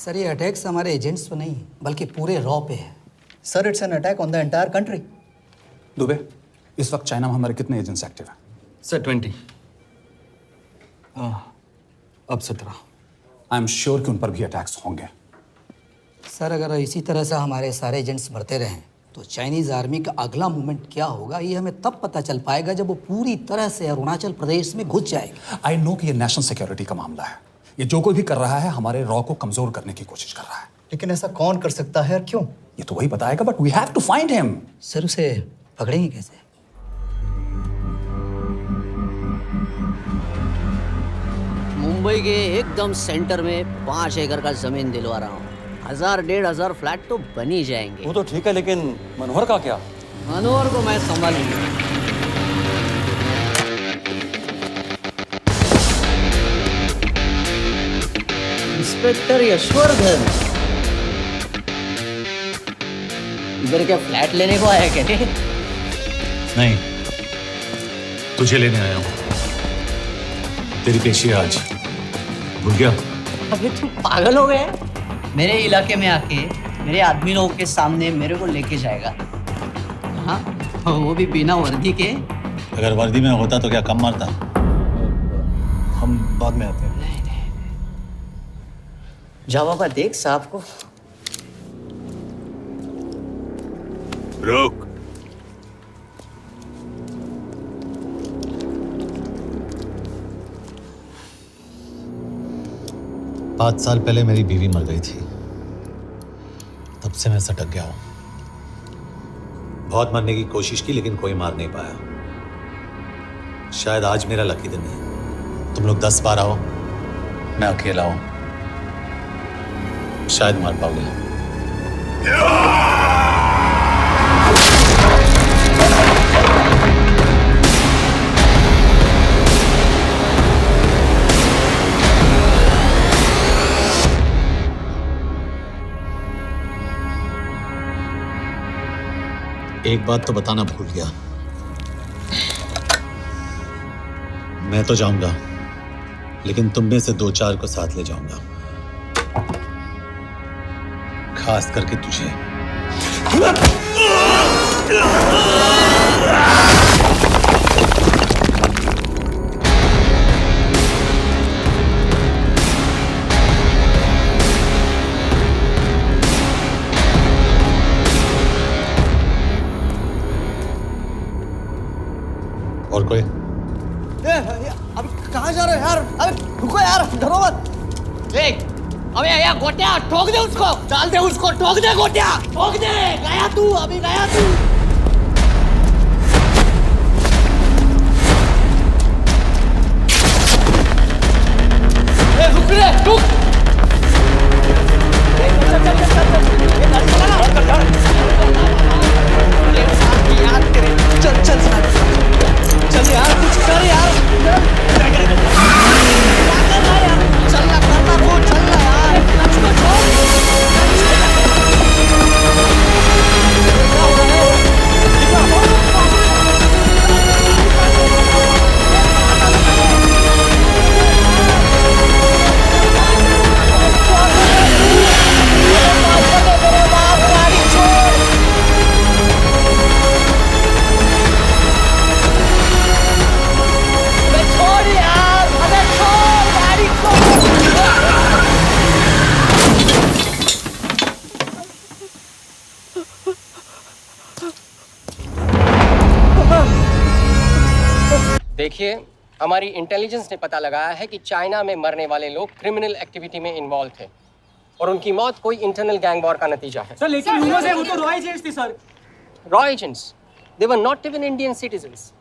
Sir ये attacks हमारे agents पे नहीं बल्कि पूरे रॉ पे है। Sir it's an attack on the entire country. Dubey, इस वक्त चाइना में हमारे कितने एजेंट्स एक्टिव हैं? सर 20। अब 17। आई एम श्योर कि उन पर भी अटैक्स होंगे। सर अगर इसी तरह से हमारे सारे एजेंट्स बढ़ते रहें तो चाइनीज आर्मी का अगला मूवमेंट क्या होगा ये हमें तब पता चल पाएगा जब वो पूरी तरह से अरुणाचल प्रदेश में घुस जाएगा। आई नो कि ये नेशनल सिक्योरिटी का मामला है। ये जो कोई भी कर रहा है हमारे रॉ को कमजोर करने की कोशिश कर रहा है। लेकिन ऐसा कौन कर सकता है और क्यों? ये तो वही बताएगा, but we have to find him. Sir उसे पकड़ेंगे कैसे? मुंबई के एकदम सेंटर में 5 एकड़ का जमीन दिलवा रहा हूँ। 1000-1500 फ्लैट तो बन ही जाएंगे। वो तो ठीक है, लेकिन मनोहर का क्या? मनोहर को मैं संभालूंगा। इंस्पेक्टर यशवर्धन, इधर क्या फ्लैट लेने को आया क्या? नहीं, तुझे लेने आया हूँ। तेरी पेशी आज भूल गया? अबे तू पागल हो गया है? मेरे इलाके में आके मेरे आदमी लोगों के सामने मेरे को लेके जाएगा? हाँ, वो भी बिना वर्दी के। अगर वर्दी में होता तो क्या कम मारता? हम बाद में आते हैं। जा बाबा, देख साहब को। रुक। पाँच साल पहले मेरी बीवी मर गई थी, तब से मैं सटक गया हूं। बहुत मरने की कोशिश की लेकिन कोई मार नहीं पाया। शायद आज मेरा लकी दिन है। तुम लोग 10 बार आओ, मैं अकेला हूं, शायद मार पाओगे। एक बात तो बताना भूल गया, मैं तो जाऊंगा लेकिन तुम में से 2-4 को साथ ले जाऊंगा, खास करके तुझे। और कोई? अभी कहाँ जा रहे हो यार? अरे रुको यार, डरो मत। देख, अबे यार गोटिया, ठोक दे उसको, डाल दे उसको, ठोक दे गोटिया, ठोक दे। गया तू, अभी गया तू। रुक रे, रुक। चल चल चल चल, ये गाड़ी चला ना। यार तेरे, चल चल चल यार, कुछ कर यार। चल ना, करना वो, चल ना यार, उसको छोड़। देखिए, हमारी इंटेलिजेंस ने पता लगाया है कि चाइना में मरने वाले लोग क्रिमिनल एक्टिविटी में इन्वॉल्व थे और उनकी मौत कोई इंटरनल गैंग वॉर का नतीजा है। सर लेकिन ह्यूमर्स है, वो तो रॉ एजेंट्स थे sir. Raw agents? They were not even Indian citizens.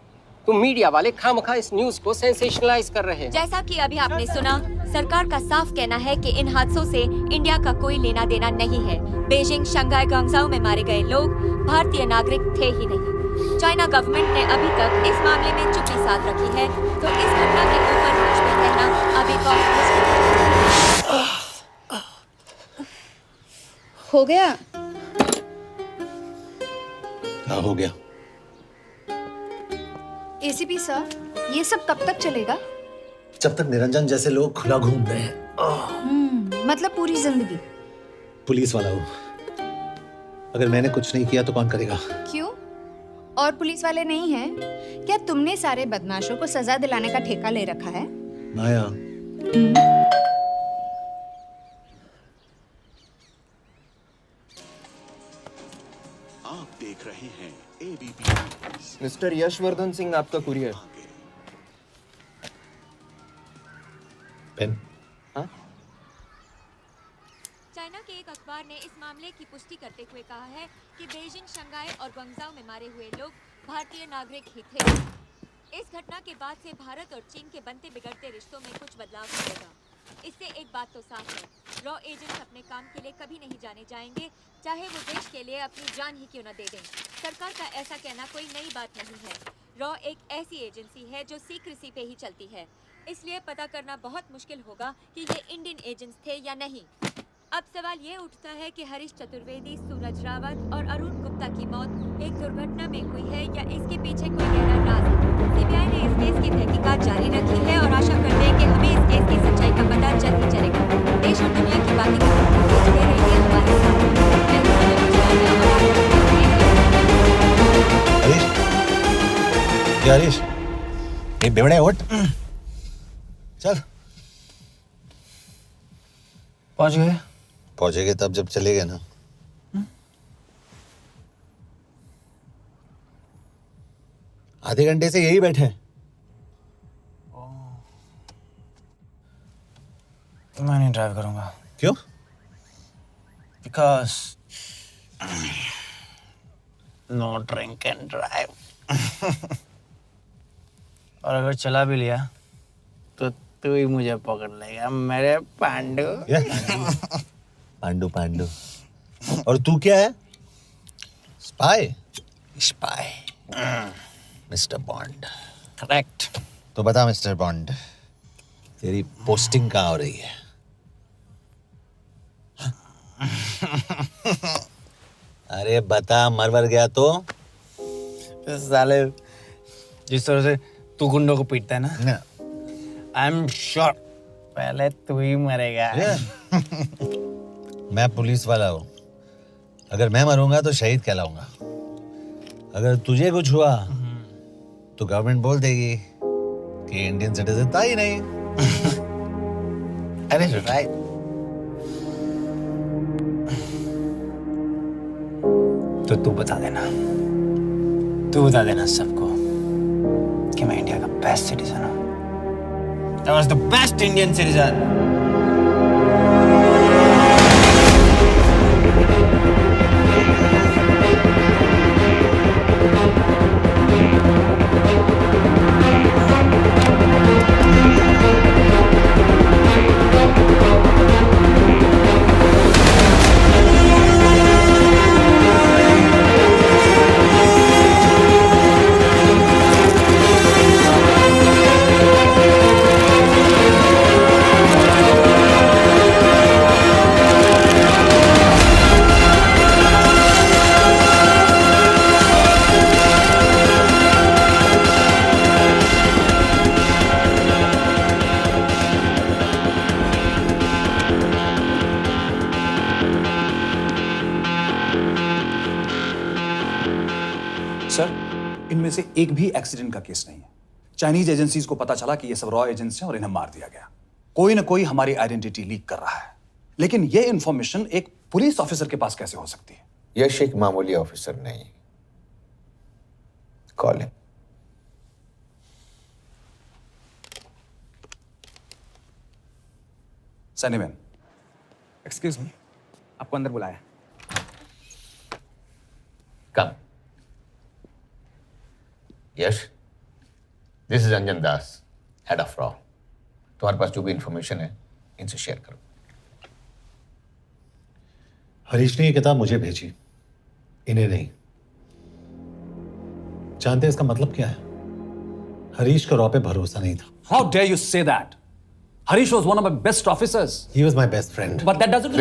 तो मीडिया वाले खामखा इस न्यूज को सेंसेशनलाइज कर रहे हैं। जैसा कि अभी आपने सुना, सरकार का साफ कहना है कि इन हादसों से इंडिया का कोई लेना देना नहीं है। बीजिंग, शंघाई, ग्वांगझाओ में मारे गए लोग भारतीय नागरिक थे ही नहीं। चाइना गवर्नमेंट ने अभी तक इस मामले में चुप्पी साध रखी है, तो इस घटना के ऊपर कुछ भी कहना अभी बहुत हो गया। हाँ, हो गया। एसीपी सर, ये सब कब तक चलेगा? जब तक निरंजन जैसे लोग खुला घूम रहे हैं। मतलब पूरी जिंदगी? पुलिस वाला हूँ। अगर मैंने कुछ नहीं किया तो कौन करेगा? क्यों? और पुलिस वाले नहीं हैं? क्या तुमने सारे बदमाशों को सजा दिलाने का ठेका ले रखा है? माया, आप देख रहे हैं एबीपी। मिस्टर यशवर्धन सिंह, आपका कुरियर। पेन। चाइना के एक अखबार ने इस मामले की पुष्टि करते हुए कहा है कि बीजिंग, शंघाई और ग्वांगझाओ में मारे हुए लोग भारतीय नागरिक ही थे। इस घटना के बाद से भारत और चीन के बनते बिगड़ते रिश्तों में कुछ बदलाव होगा। इससे एक बात तो साफ है, रॉ एजेंट्स अपने काम के लिए कभी नहीं जाने जाएंगे, चाहे वो देश के लिए अपनी जान ही क्यों न दे दें। सरकार का ऐसा कहना कोई नई बात नहीं है। रॉ एक ऐसी एजेंसी है जो सीक्रेसी पे ही चलती है, इसलिए पता करना बहुत मुश्किल होगा कि ये इंडियन एजेंट्स थे या नहीं। अब सवाल ये उठता है कि हरीश चतुर्वेदी, सूरज रावत और अरुण गुप्ता की मौत एक दुर्घटना में हुई है या इसके पीछे कोई गहरा राज है। सीबीआई ने इस केस की तहकीकात जारी रखी है और आशा करते हैं कि हमें इस केस की सच्चाई का पता जल्द ही चलेगा। देश और दुनिया की बातें दे रही है हमारे साथ। हरीश, ये बेवड़े उठ, चल। पहुंचेंगे तब जब चलेगा ना। आधे घंटे से यही बैठे हैं। मैं नहीं ड्राइव करूंगा। क्यों? Because no drink and drive. और अगर चला भी लिया तो तू ही मुझे पकड़ लेगा, मेरे पांडु। पांडु पांडु। और तू क्या है? Spy? Spy. Mister bond. Correct. तो बता मिस्टर बॉन्ड, तेरी पोस्टिंग कहाँ हो रही है? अरे बता, मरवर गया तो? साले, जिस तरह से तू गुंडों को पीटता है ना, आई एम श्योर पहले तू ही मरेगा। मैं पुलिस वाला हूँ, अगर मैं मरूंगा तो शहीद कहलाऊंगा। अगर तुझे कुछ हुआ तो गवर्नमेंट बोल देगी कि इंडियन सिटीजन था ही नहीं। अरे राइट। तो तू बता देना सबको कि मैं इंडिया का बेस्ट सिटीजन हूँ। I was the best Indian citizen. इनमें से एक भी एक्सीडेंट का केस नहीं है। चाइनीज एजेंसीज को पता चला कि ये सब रॉ एजेंट्स हैं और इन्हें मार दिया गया। कोई ना कोई हमारी आइडेंटिटी लीक कर रहा है, लेकिन ये इंफॉर्मेशन एक पुलिस ऑफिसर के पास कैसे हो सकती है? यश एक मामूली ऑफिसर नहीं। Call him. सनीमैन। एक्सक्यूज मी, आपको अंदर बुलाया। Come. Yash, this is Anjan Das, head of रॉ। तुम्हारे पास जो भी इंफॉर्मेशन है इनसे शेयर करो। हरीश ने ये किताब मुझे भेजी, इन्हें नहीं। जानते हैं इसका मतलब क्या है? हरीश का रॉ पे भरोसा नहीं था। How dare you say that? Harish was one of my best officers. He was my best friend. But that doesn't.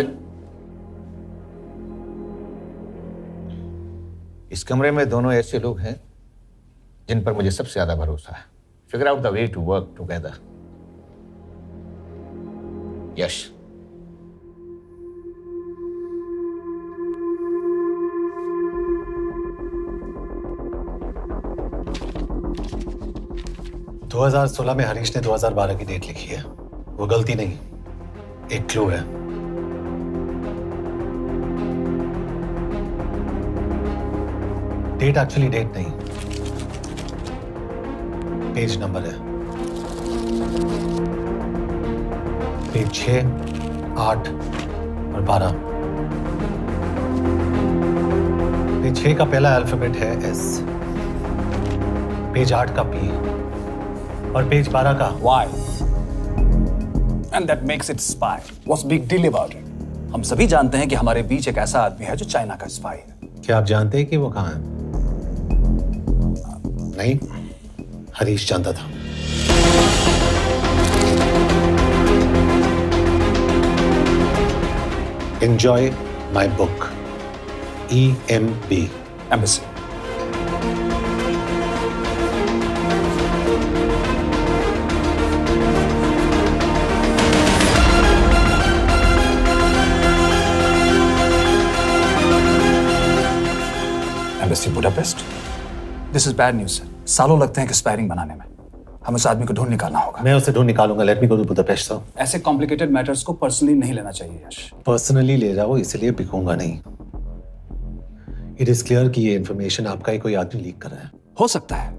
इस कमरे में दोनों ऐसे लोग हैं जिन पर मुझे सबसे ज्यादा भरोसा है। Figure out the way to work together. Yash, 2016 में हरीश ने 2012 की डेट लिखी है। वो गलती नहीं, एक क्लू है। डेट एक्चुअली डेट नहीं, पेज नंबर है। पेज 6, 8 और 12। पेज 6 का पहला अल्फाबेट है S, पेज 8 का P और पेज 12 का Why? And that makes it spy. What's big deal about it? हम सभी जानते हैं कि हमारे बीच एक ऐसा आदमी है जो चाइना का स्पाई है। क्या आप जानते हैं कि वो कहाँ है? नहीं, हरीश जानता था। Enjoy my book. EMB. Embassy. Embassy Budapest. This is bad news, sir. सालों लगते हैं एक्सपायरिंग बनाने में। हमें उस आदमी को ढूंढ निकालना होगा। मैं उसे ढूंढ निकालूंगा। Let me go to Budapest sir. ऐसे कॉम्प्लिकेटेड मैटर्स को पर्सनली नहीं लेना चाहिए यश। पर्सनली ले जाओ, इसलिए बिकूंगा नहीं। इट इज क्लियर कि ये इंफॉर्मेशन आपका ही कोई आदमी लीक कर रहा है। हो सकता है,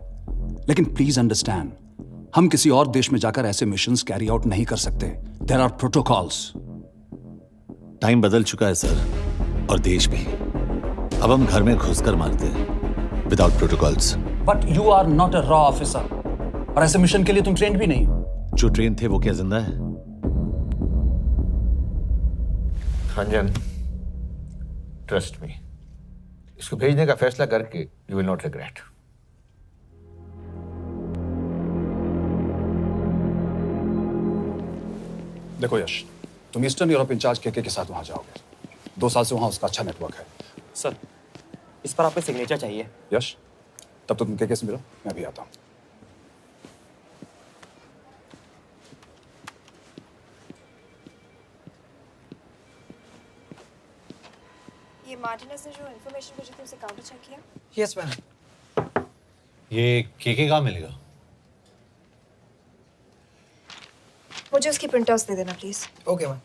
लेकिन प्लीज अंडरस्टैंड, हम किसी और देश में जाकर ऐसे मिशंस कैरी आउट नहीं कर सकते। There are protocols. टाइम बदल चुका है सर, और देश भी। अब हम घर में घुसकर मारते हैं without protocols. But you are not a रॉ ऑफिसर, और ऐसे मिशन के लिए तुम ट्रेंड भी नहीं हो। जो ट्रेन थे वो क्या जिंदा है? रंजन, ट्रस्ट मी, इसको भेजने का फैसला करके यू विल नॉट रिग्रेट। देखो यश, तुम ईस्टर्न यूरोप इंचार्ज के साथ वहां जाओगे। 2 साल से वहां उसका अच्छा नेटवर्क है। सर, इस पर आपके सिग्नेचर चाहिए। यश, तब तो तुम के से मिलो, मैं भी आता हूं। ये मार्टिनेस ने जो इन्फॉर्मेशन भेजी थी उसे काउंटर चेक किया? Yes ma'am. ये के कहाँ मिलेगा? मुझे उसकी प्रिंटआउट्स दे देना प्लीज। Okay ma'am.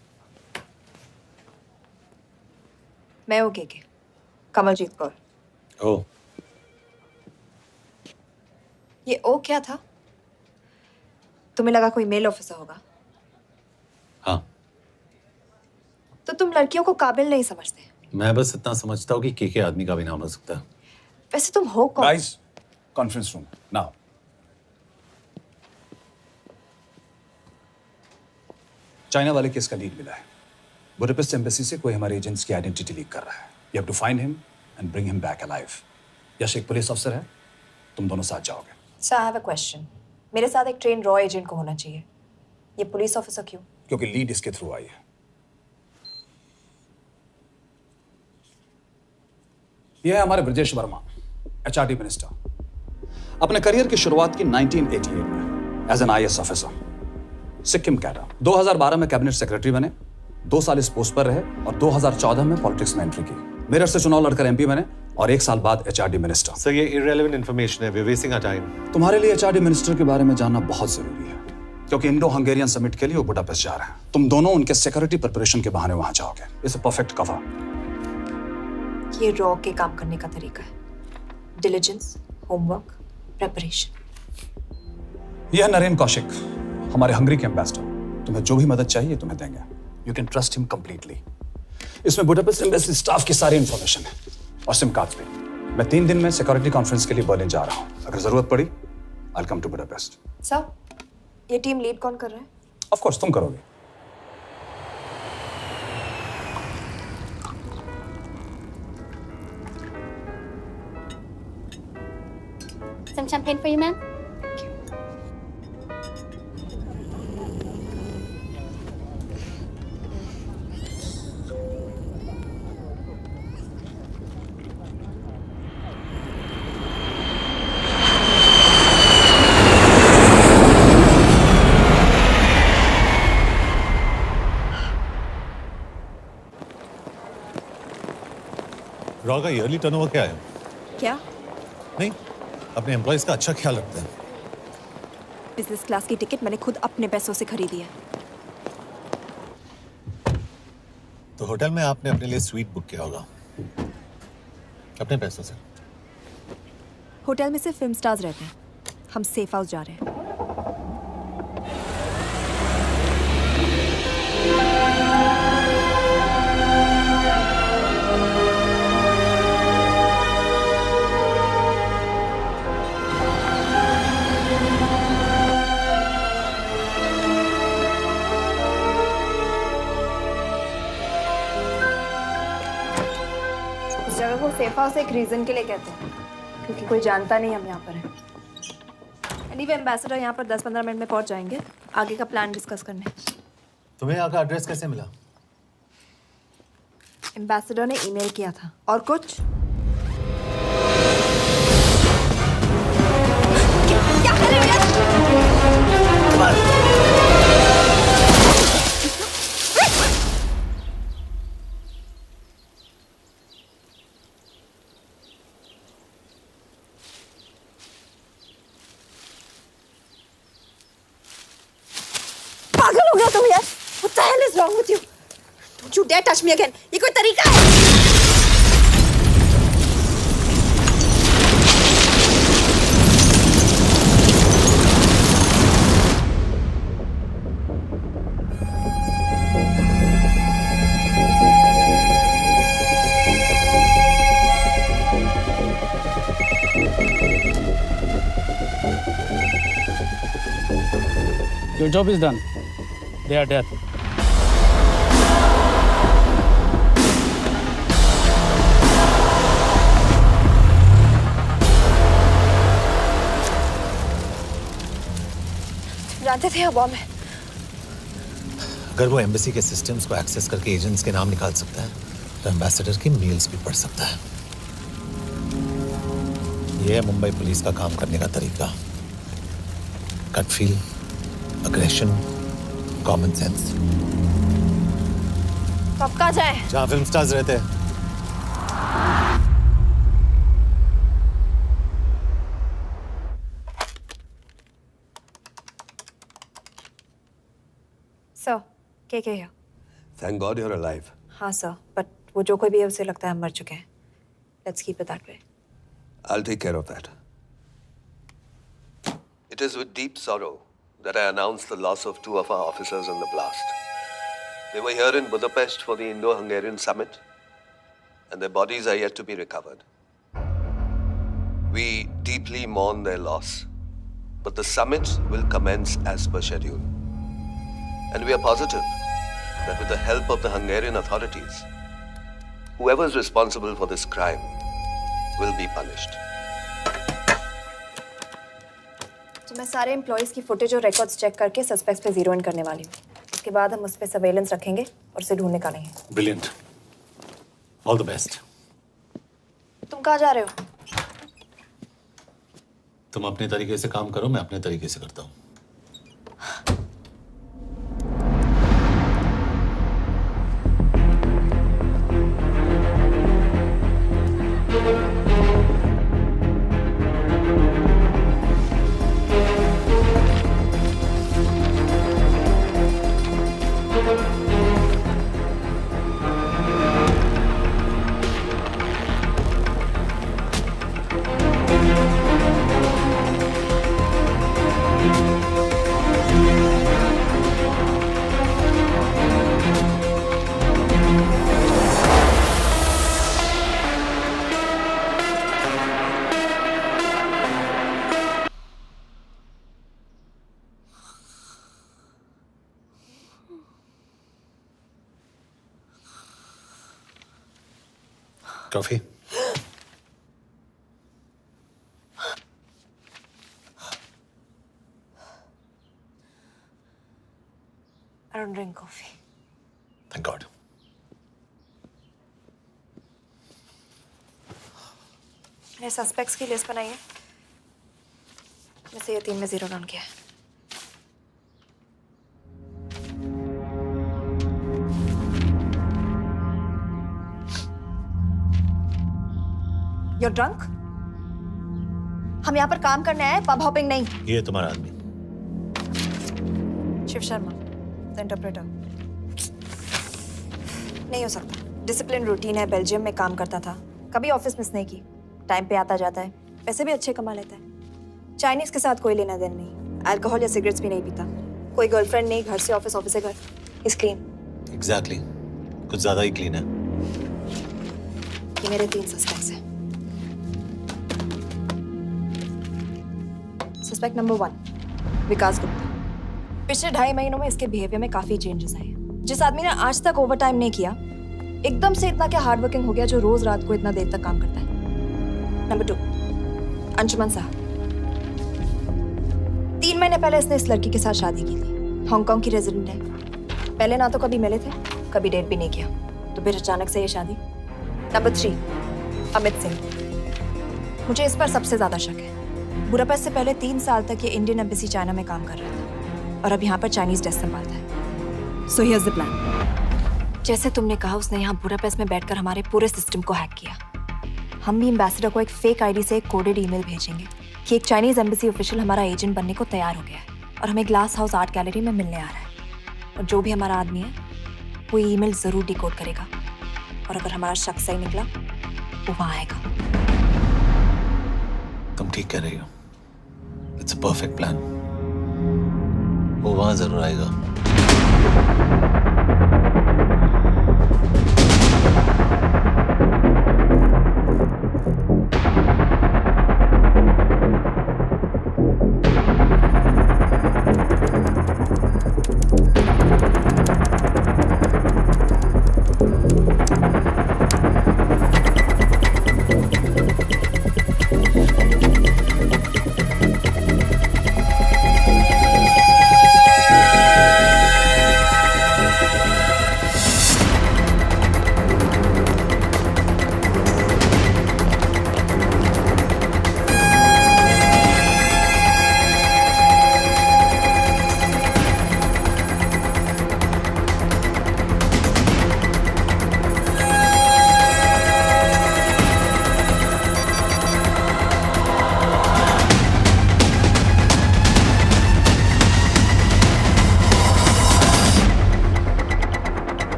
मैं हूँ के कमलजीत कौर। ओ, ये ओ क्या था? तुम्हें लगा कोई मेल ऑफिसर होगा? हाँ। तो तुम लड़कियों को काबिल नहीं समझते? मैं बस इतना समझता हूँ कि के आदमी का भी नाम हो सकता है। वैसे तुम हो कौन? Guys, conference room now. China वाले केस का लीड मिला है। बुडापेस्ट एम्बेसी से कोई हमारे एजेंट्स की आइडेंटिटी लीक कर रहा है। You have to find him and bring him back alive. Yash एक पुलिस अफसर है, तुम दोनों साथ जाओगे। Sir, I have a question. मेरे साथ एक ट्रेन रॉ एजेंट को होना चाहिए। ये पुलिस ऑफिसर क्यों? क्योंकि लीड इसके थ्रू आई है। यह है हमारे ब्रजेश वर्मा, एचआरडी मिनिस्टर। अपने करियर की शुरुआत की 1988 में as an IAS officer, Sikkim cadre. 2012 में कैबिनेट सेक्रेटरी बने, 2 साल इस पोस्ट पर रहे और 2014 में पॉलिटिक्स में एंट्री की। मेरठ से चुनाव लड़कर एमपी बने और 1 साल बाद एचआरडी मिनिस्टर। सर, ये इररिलेवेंट इंफॉर्मेशन है। We are wasting our time. तुम्हारे लिए एचआरडी मिनिस्टर के बारे में जानना बहुत जरूरी है, क्योंकि इंडो हंगेरियन समिट के लिए वो बुडापेस्ट जा रहे हैं। तुम दोनों उनके सिक्योरिटी प्रिपरेशन के बहाने वहां जाओगे। It's a perfect cover. ये रॉ के काम करने का तरीका है। Diligence, homework, preparation. यह नरेन कौशिक, हमारे हंगरी के एम्बेसडर। तुम्हें जो भी मदद चाहिए तुम्हें देंगे। You can trust him completely. इसमें बुडापेस्ट एम्बेसी स्टाफ की सारी इंफॉर्मेशन है और सिम कार्ड्स भी। मैं 3 दिन में सिक्योरिटी कॉन्फ्रेंस के लिए बर्लिन जा रहा हूं। अगर जरूरत पड़ी I will come to Budapest. Sir, ये टीम लीड कौन कर रहा है? ऑफ कोर्स तुम करोगे। Some champagne for you, ma'am? Raw का ईयरली टर्नओवर क्या है? क्या? नहीं, अपने एम्प्लॉइज का अच्छा ख्याल रखते हैं। बिजनेस क्लास की टिकट मैंने खुद अपने पैसों से खरीदी है। तो होटल में आपने अपने लिए स्वीट बुक किया होगा अपने पैसों से। होटल में सिर्फ फिल्म स्टार्स रहते हैं, हम सेफ हाउस जा रहे हैं। इस जगह को सेफ हाउस एक रीजन के लिए कहते हैं, क्योंकि कोई जानता नहीं हम यहाँ पर हैं। एनीवे एम्बेसडर यहाँ पर 10-15 मिनट में पहुँच जाएंगे आगे का प्लान डिस्कस करने। तुम्हें यहाँ का एड्रेस कैसे मिला? एम्बेसडर ने ईमेल किया था। और कुछ? क्या कर रहे पागल हो गया तुम यार? What the hell is wrong with you? Don't you dare touch me again. ये कोई तरीका है? Your job is done. They are dead. जानते थे अब मैं। अगर वो एम्बेसी के सिस्टम्स को एक्सेस करके एजेंट्स के नाम निकाल सकता है तो एम्बेसडर की मेल्स भी पढ़ सकता है। ये है मुंबई पुलिस का काम करने का तरीका। Gut feel, aggression, common sense. तो अब कहाँ जाए? जहाँ फिल्म स्टार्स रहते हैं। सर, के here? Thank God you're alive. हाँ सर, बट वो जो कोई भी है उसे लगता है हम मर चुके हैं। Let's keep it that way. I'll take care of that. It is with deep sorrow that I announce the loss of 2 of our officers in the blast. They were here in Budapest for the Indo-Hungarian summit, and their bodies are yet to be recovered. We deeply mourn their loss, but the summit will commence as per schedule. And we are positive that with the help of the Hungarian authorities, whoever is responsible for this crime will be punished. तो मैं सारे employees की footage और records check करके suspects पे zero in करने वाली हूँ। उसके बाद हम उस पे सर्वेलेंस रखेंगे और उसे ढूंढ निकालेंगे। ब्रिलियंट। All the best. तुम कहाँ जा रहे हो? तुम अपने तरीके से काम करो, मैं अपने तरीके से करता हूँ। Coffee? I don't drink coffee. Thank God. मैंने सस्पेक्ट्स की लिस्ट बनाई है। वैसे ये 3 में जीरो डाउन किया है। You're drunk? हम यहाँ पर काम करने आए, पब हॉपिंग नहीं। ये तुम्हारा आदमी। Shiv Sharma, the interpreter. नहीं हो सकता। डिसिप्लिन रूटीन है, बेल्जियम में काम करता था, कभी ऑफिस मिस नहीं की, टाइम पे आता जाता है, पैसे भी अच्छे कमा लेता है। चाइनीज के साथ कोई लेना देना नहीं, अल्कोहल या सिगरेट्स भी नहीं पीता, कोई गर्लफ्रेंड नहीं, घर से ऑफिस, ऑफिस से घर। Is clean. एग्जैक्टली, कुछ ज्यादा ही क्लीन है। ये मेरे 3 सस्पेक्ट्स हैं। सस्पेक्ट नंबर 1, विकास गुप्ता। पिछले 2.5 महीनों में इसके बिहेवियर में काफी चेंजेस आए हैं। जिस आदमी ने आज तक ओवर टाइम नहीं किया, एकदम से इतना क्या हार्ड वर्किंग हो गया जो रोज रात को इतना देर तक काम करता है। नंबर 2, अंशुमन साह। 3 महीने पहले इसने इस लड़की के साथ शादी की थी, हांगकांग की रेजिडेंट है। पहले ना तो कभी मिले थे, कभी डेट भी नहीं किया, तो फिर अचानक से ये शादी। नंबर 3, अमित सिंह। मुझे इस पर सबसे ज्यादा शक है। बुडापेस्ट से पहले 3 साल तक ये इंडियन एम्बेसी चाइना में काम कर रहा था और अब यहाँ पर चाइनीज डेस्क संभालता है। So here's the plan. जैसे तुमने कहा, उसने यहाँ बुडापेस्ट में बैठकर हमारे पूरे सिस्टम को हैक किया। हम भी एम्बेसडर को एक फेक आईडी से एक कोडेड ईमेल भेजेंगे कि एक चाइनीज एम्बेसी ऑफिशियल हमारा एजेंट बनने को तैयार हो गया है और हमें ग्लास हाउस आर्ट गैलरी में मिलने आ रहा है। और जो भी हमारा आदमी है वो ईमेल जरूर डिकोड करेगा और अगर हमारा शक सही निकला वो वहां आएगा। तुम ठीक कह रही हो। It's a perfect plan. वो वहां जरूर आएगा।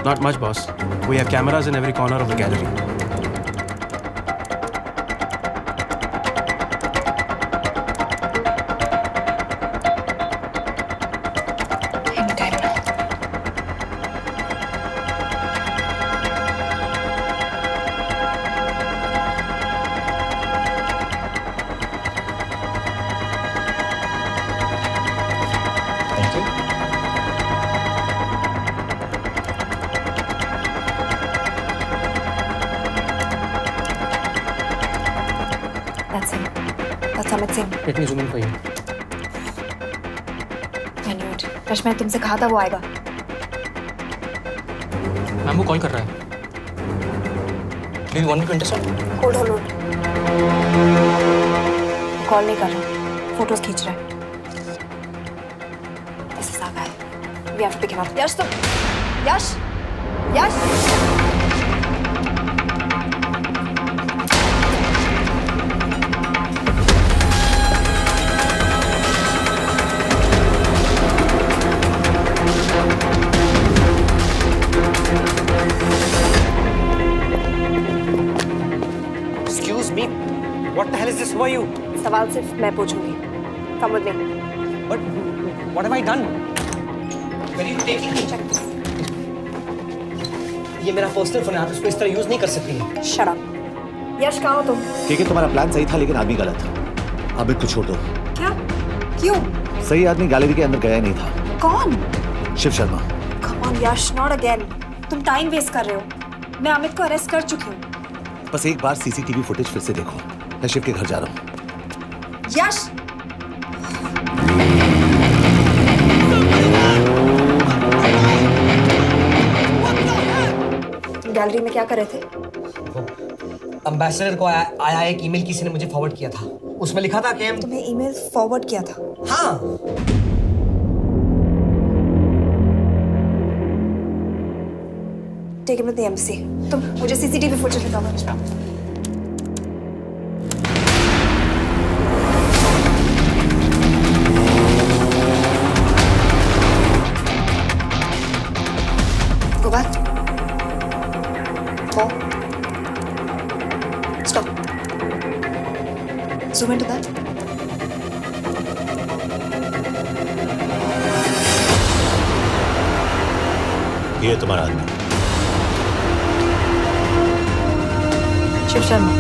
Not much, boss. We have cameras in every corner of the gallery. Anytime now. Thank you. Amit Singh. Let me zoom in for you. I knew it. Rush, मैंने तुमसे कहा था वो आएगा। मैम वो कॉल कर रहा है। Do you want me to intercept? Hold. Call नहीं कर रहा, फोटोज खींच रहा है। This is our guy. We have to pick him up. यश तुम, यश। What the hell is this? Who are you? सवाल सिर्फ मैं पूछूंगी। Come with me. But what have I done? Where are you taking me? ये मेरा personal phone है, आप इसको इस तरह यूज नहीं कर सकती। Shut up. यश कहाँ हो तुम? ठीक है, तुम्हारा प्लान सही था लेकिन आदमी गलत था। अमित को छोड़ दो। क्या? क्यों? सही आदमी गैलरी के अंदर गया नहीं था। कौन? Shiv Sharma. Come on Yash, not again. तुम टाइम वेस्ट कर रहे हो। मैं अमित को अरेस्ट कर चुकी हूँ। बस एक बार सीसीटीवी फुटेज फिर से देखो। मैं शिव के घर जा रहा हूँ। यश! गैलरी में क्या कर रहे थे? एम्बेसडर को आया एक ईमेल किसी ने मुझे फॉरवर्ड किया था। उसमें लिखा था कि तुम्हें ईमेल फॉरवर्ड किया था? हाँ। Take him to the embassy. तुम मुझे सीसीटीवी फुटेज दिखाओ। Go back. Go. Stop. Zoom into that. ये तुम्हारा आदमी शिव शर्मा।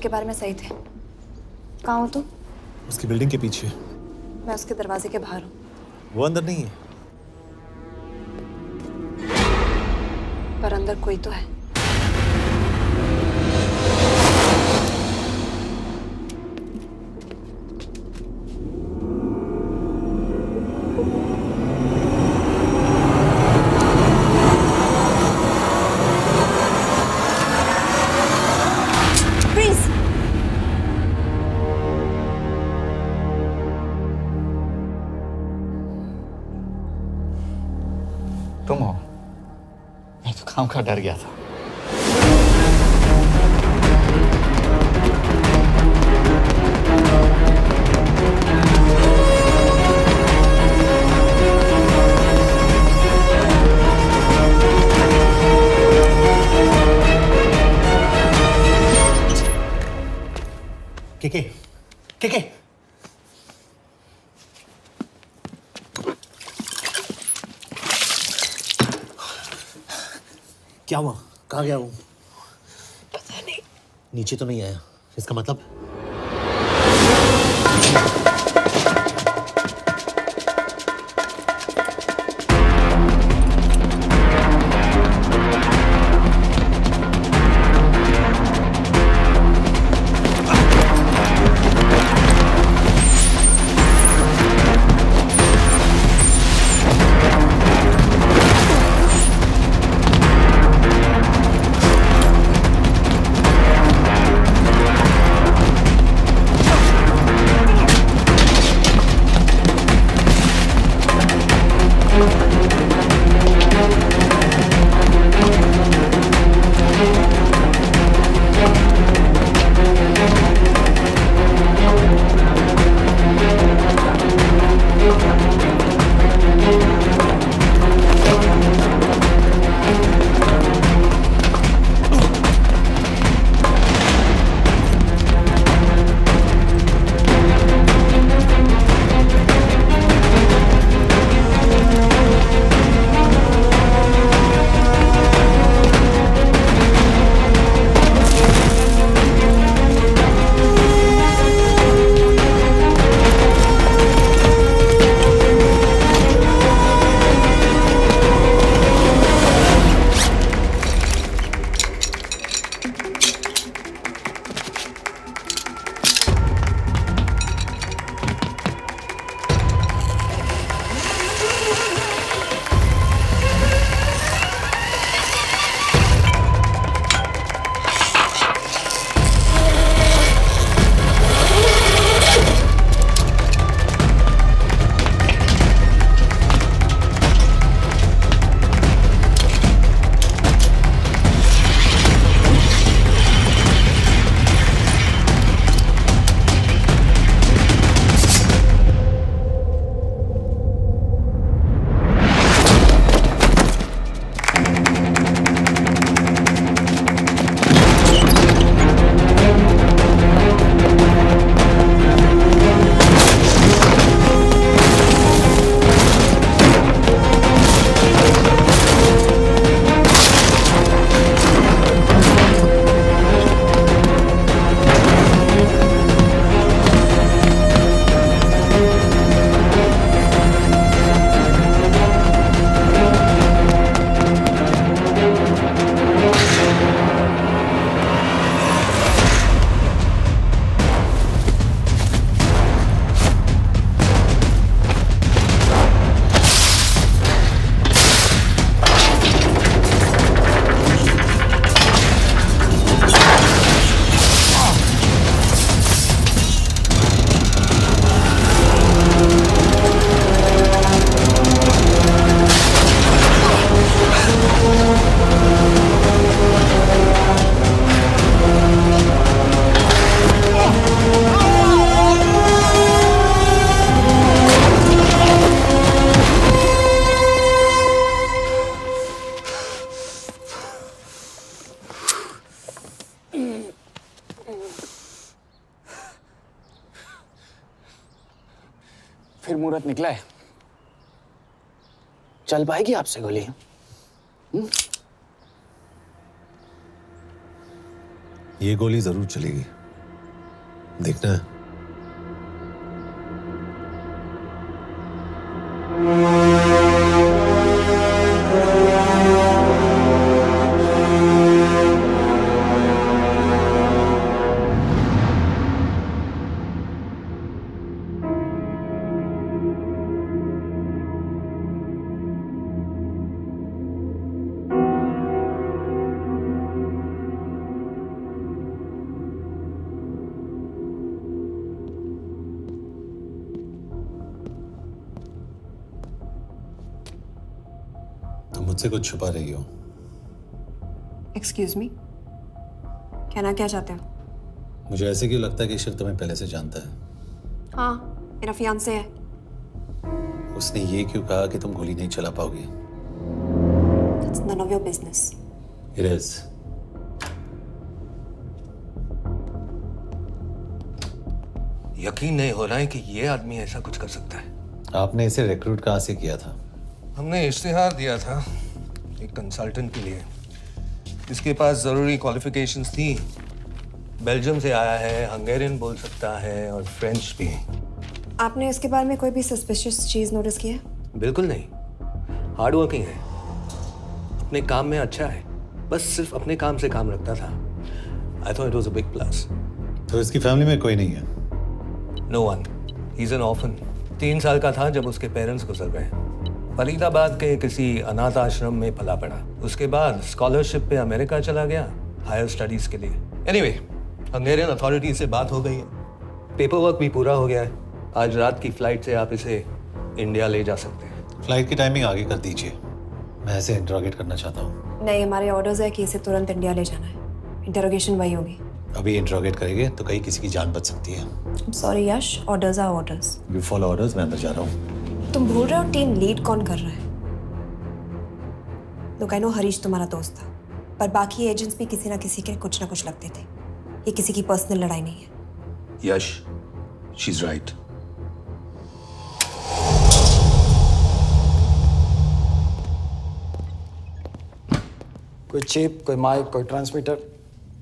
के बारे में सही थे। कहाँ हो तुम? उसकी बिल्डिंग के पीछे। मैं उसके दरवाजे के बाहर हूँ। वो अंदर नहीं है। पर अंदर कोई तो है। तुम हो? मैं तो काम का डर गया था। के क्या हुआ? कहाँ गया वो? पता नहीं। नीचे तो नहीं आया, इसका मतलब? फिर मुहूर्त निकला है। चल पाएगी आपसे गोली? ये गोली जरूर चलेगी। देखना है। मुझसे कुछ छुपा रही हो। एक्सक्यूज मी, कहना क्या चाहते हो? मुझे ऐसे क्यों लगता है कि शिव तुम्हें पहले से जानता है? हाँ, मेरा फियांसे है। उसने ये क्यों कहा कि तुम गोली नहीं चला पाओगी? It's none of your business. It is. यकीन नहीं हो रहा है कि ये आदमी ऐसा कुछ कर सकता है। आपने इसे रिक्रूट कहाँ से किया था? हमने इश्तिहार दिया था एक कंसल्टेंट के लिए, जिसके पास जरूरी क्वालिफिकेशंस थी। बेल्जियम से आया है, हंगेरियन बोल सकता है और फ्रेंच भी। आपने इसके बारे में कोई भी सस्पिशियस चीज नोटिस की है? बिल्कुल नहीं, हार्ड वर्किंग है, अपने काम में अच्छा है, बस सिर्फ अपने काम से काम रखता था। I thought it was a big plus. तो इसकी फैमिली में कोई नहीं है? No one, he is an orphan. 3 साल का था जब उसके पेरेंट्स गुजर गए। फरीदाबाद के किसी अनाथ आश्रम में पला पड़ा। उसके बाद स्कॉलरशिप पे अमेरिका चला गया हायर स्टडीज के लिए। एनीवे, हंगेरियन अथॉरिटी से बात हो गई है, पेपर वर्क भी पूरा हो गया है। आज रात की फ्लाइट से आप इसे इंडिया ले जा सकते हैं। फ्लाइट की टाइमिंग आगे कर दीजिए, मैं इसे इंटरोगेट करना चाहता हूँ। नहीं, हमारे ऑर्डर्स है कि इसे तुरंत इंडिया ले जाना है। इंटरोगेशन वही होगी। अभी इंटरोगेट करेंगे तो कहीं किसी की जान बच सकती है। Sorry Yash, orders are orders. You follow orders, मैं अंदर जा रहा हूँ। तुम भूल रहे हो टीम लीड कौन कर रहा है? लोग आई नो हरीश तुम्हारा दोस्त था, पर बाकी एजेंट्स भी किसी ना किसी के कुछ ना कुछ लगते थे। ये किसी की पर्सनल लड़ाई नहीं है। यश, शी इज राइट। कोई चिप, कोई माइक, कोई ट्रांसमीटर,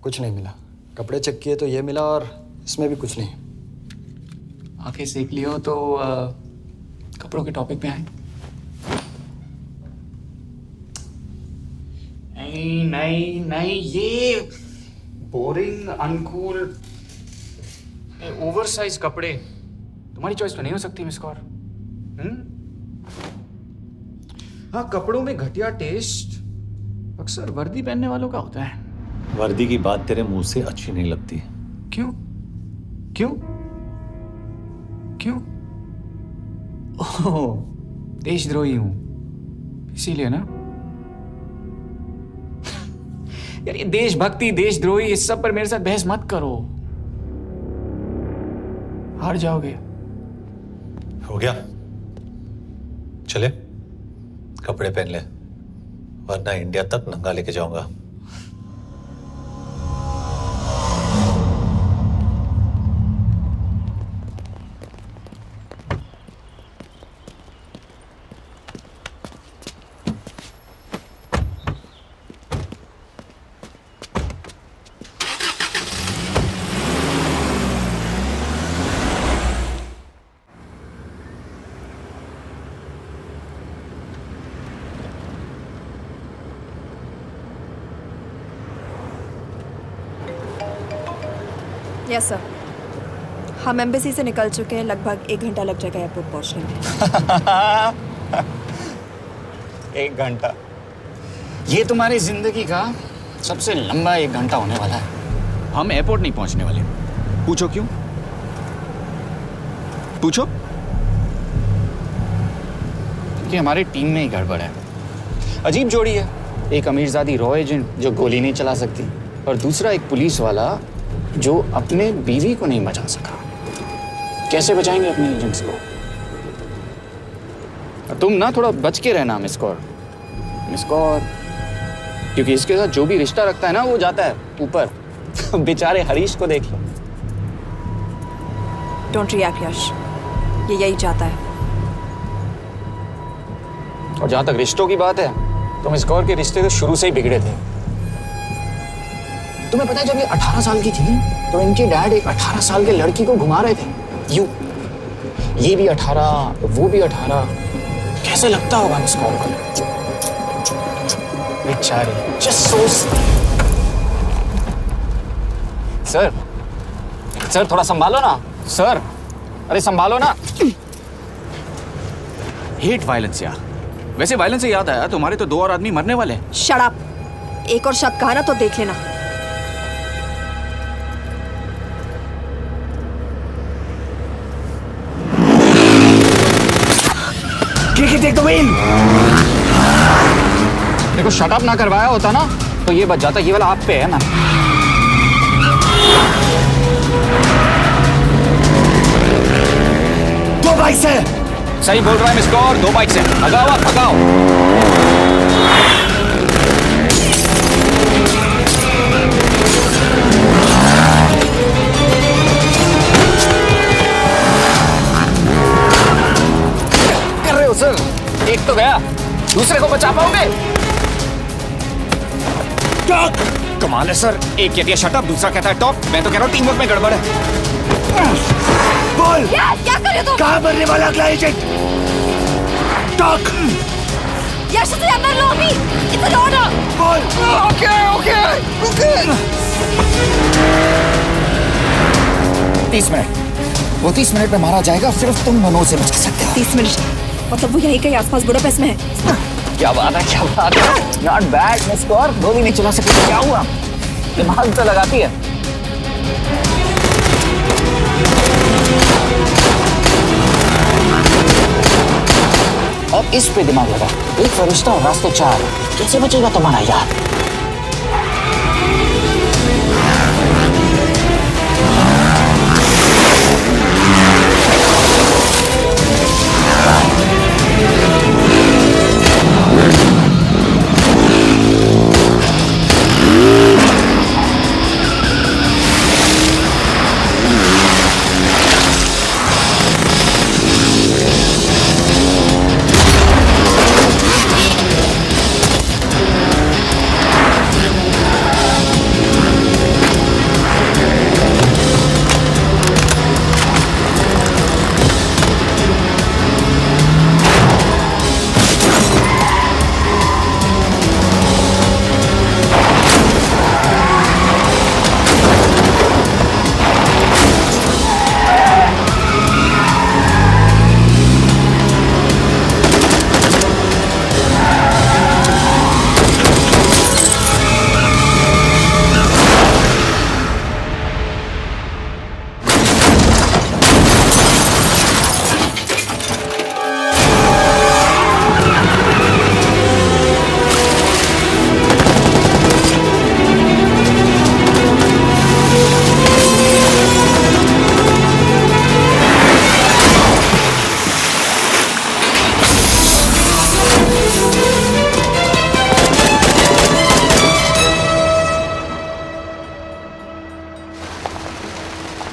कुछ नहीं मिला। कपड़े चेक किए तो ये मिला और इसमें भी कुछ नहीं। आंखें सेक लियो तो कपड़ों के टॉपिक पे आए। नहीं नहीं नहीं, ये बोरिंग, अनकूल, ओवरसाइज कपड़े तुम्हारी चॉइस तो नहीं हो सकती मिस कौर। हाँ, कपड़ों में घटिया टेस्ट अक्सर वर्दी पहनने वालों का होता है। वर्दी की बात तेरे मुंह से अच्छी नहीं लगती। क्यों क्यों क्यों? ओह, देशद्रोही हूं इसीलिए ना। यार ये देशभक्ति, देशद्रोही, इस सब पर मेरे साथ बहस मत करो, हार जाओगे। हो गया, चले कपड़े पहन ले, वरना इंडिया तक नंगा लेके जाऊंगा। यस सर, हम एम्बेसी से निकल चुके हैं। लगभग 1 घंटा लग जाएगा एयरपोर्ट पहुंचने में। 1 घंटा? ये तुम्हारी जिंदगी का सबसे लंबा 1 घंटा होने वाला है। हम एयरपोर्ट नहीं पहुंचने वाले। पूछो क्यों? पूछो। क्योंकि हमारी टीम में ही गड़बड़ है। अजीब जोड़ी है, एक अमीरजादी रॉ एजेंट जो गोली नहीं चला सकती, और दूसरा एक पुलिस वाला जो अपने बीवी को नहीं बचा सका। कैसे बचाएंगे अपने एजेंट्स को? तुम ना थोड़ा बच के रहना मिस कौर, क्योंकि इसके साथ जो भी रिश्ता रखता है ना वो जाता है ऊपर। बेचारे हरीश को देख लो। डोंट रिएक्ट यश, ये यही चाहता है। और जहां तक रिश्तों की बात है तो मिस कौर के रिश्ते तो शुरू से ही बिगड़े थे। तुम्हें पता है जब ये 18 साल की थी तो इनके डैड एक 18 साल के लड़की को घुमा रहे थे। ये भी 18, वो भी 18। कैसे लगता होगा मिस कॉल को? बेचारे, जस्ट सो। सर थोड़ा संभालो ना सर। अरे संभालो ना। हेट वायलेंस यार। वैसे वायलेंस से याद आया, तुम्हारे तो 2 और आदमी मरने वाले हैं। Shut up. एक और शब्द कहा ना तो देख लेना। Take the wheel. देखो शट अप ना करवाया होता ना तो ये बच जाता। ये वाला आप पे है ना। दो बाइक से। सही बोल रहा है मिस कौर, 2 बाइक से। भगाओ आप, भगाओ। कर रहे हो सर? एक तो गया, दूसरे को बचा पाओगे? टॉक। कमाल है सर। एक कहती है शट अप, दूसरा कहता है टॉक। मैं तो कह रहा हूँ टीम वर्क में गड़बड़ है। बोल। क्या कर रहे हो तुम? कहाँ मरने वाला अगला एजेंट? टॉक। यश से अंदर लो अभी। It's an order. बोल। ओके। 30 मिनट। वो 30 मिनट में मारा जाएगा, सिर्फ तुम दोनों से बचा सकते हो। 30 मिनट मतलब वो यहीं कहीं आसपास बुडापेस्ट में है। क्या बात है। Not bad miss Kaur. गोली नहीं चला सकी तो क्या हुआ? दिमाग तो लगाती है। और इस पे दिमाग लगा। एक फरिश्ता और रास्ते 4। कैसे बचेगा तुम्हारा यार?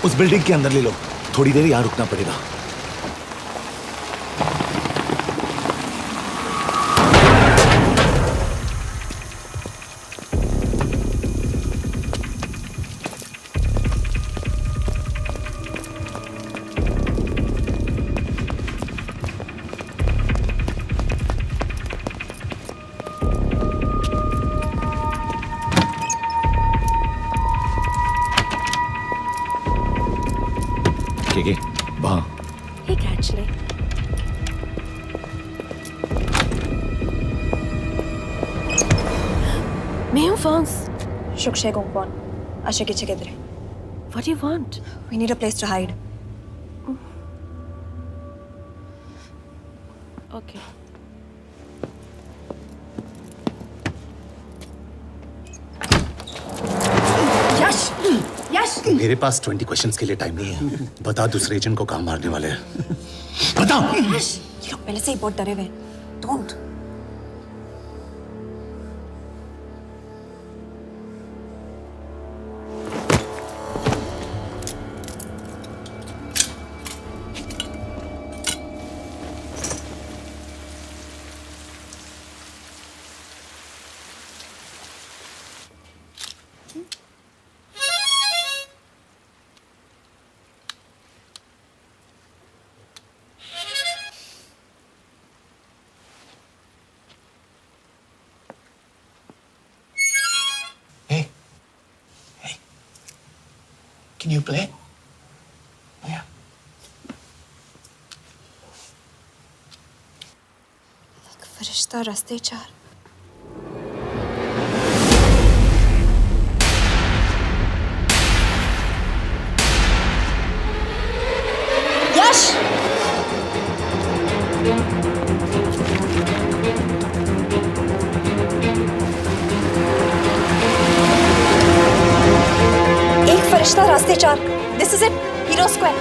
उस बिल्डिंग के अंदर ले लो। थोड़ी देर यहां रुकना पड़ेगा। वहां। Hey, actually. मैं हूँ Fons. Shukshay Gongpon. Asha ki chike dre. What do you want? We need a place to hide. Okay. यश मेरे पास 20 क्वेश्चंस के लिए टाइम नहीं है। बता दूसरे एजेंट को कहाँ मारने वाले हैं। बता। यश ये लोग पहले से ही बहुत डरे हुए हैं। Don't. Can you play? Yeah. फरिश्ता रास्ते चार। यश! एक फरिश्ता रास्ते चार। This is it. Hero Square.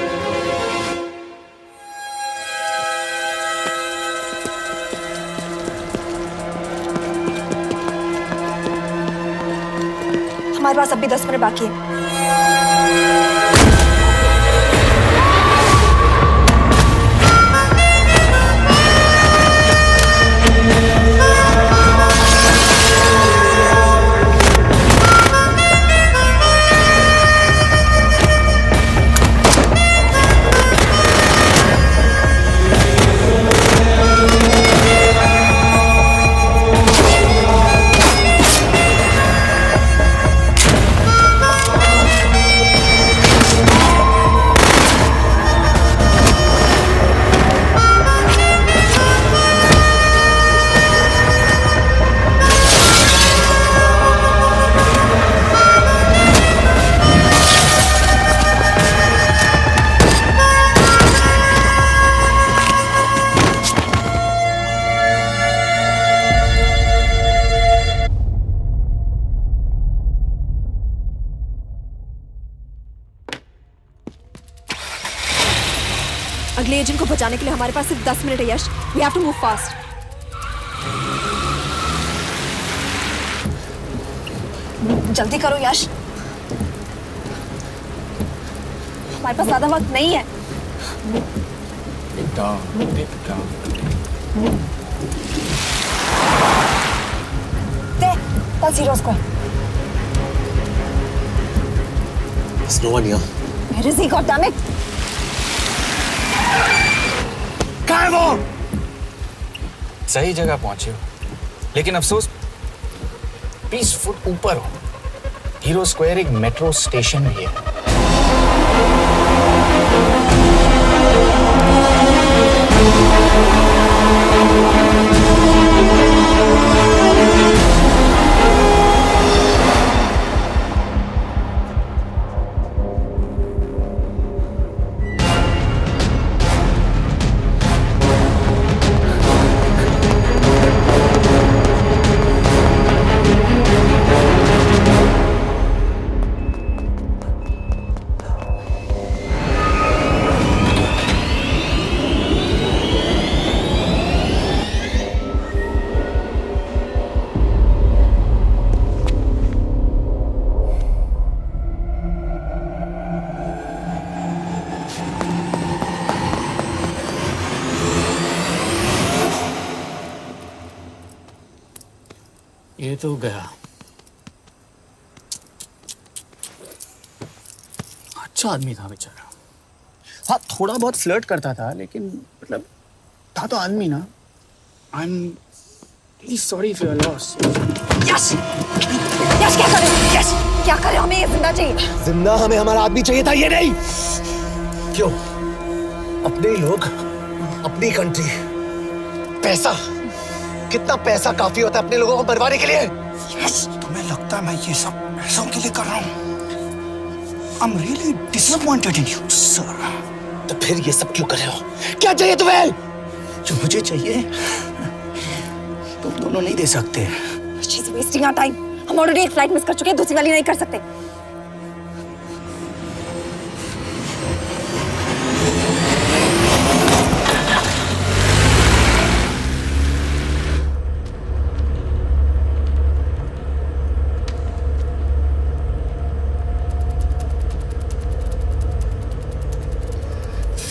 हमारे पास अभी 10 मिनट बाकी है। अगले एजेंट को बचाने के लिए हमारे पास सिर्फ 10 मिनट है यश। We have to move fast. जल्दी करो यश। हमारे पास ज्यादा वक्त नहीं है। That's Hero Square. There's no one here. Where is he? God damn it! कहाँ है वो? सही जगह पहुंचे हो, लेकिन अफसोस 20 फुट ऊपर हो। हीरो स्क्वायर एक मेट्रो स्टेशन भी है। ये तो गया। अच्छा आदमी था बेचारा। हाँ, थोड़ा बहुत फ्लर्ट करता था, लेकिन मतलब था तो आदमी ना। I am really sorry for your loss. Yash! Yash क्या करे? यश क्या करे? हमें ये जिंदा चाहिए। जिंदा हमें हमारा आदमी चाहिए था, ये नहीं। क्यों? अपने ही लोग, अपनी कंट्री, पैसा। कितना पैसा काफी होता है अपने लोगों को मरवाने के लिए? यस, तुम्हें लगता है मैं ये सब पैसों के लिए कर रहा हूँ? I'm really disappointed in you, sir. तो फिर ये सब क्यों कर रहे हो? क्या चाहिए तुम्हें? जो मुझे चाहिए तुम दोनों नहीं दे सकते। She's wasting our time. हम ऑलरेडी एक फ्लाइट मिस कर चुके हैं, दूसरी वाली नहीं कर सकते।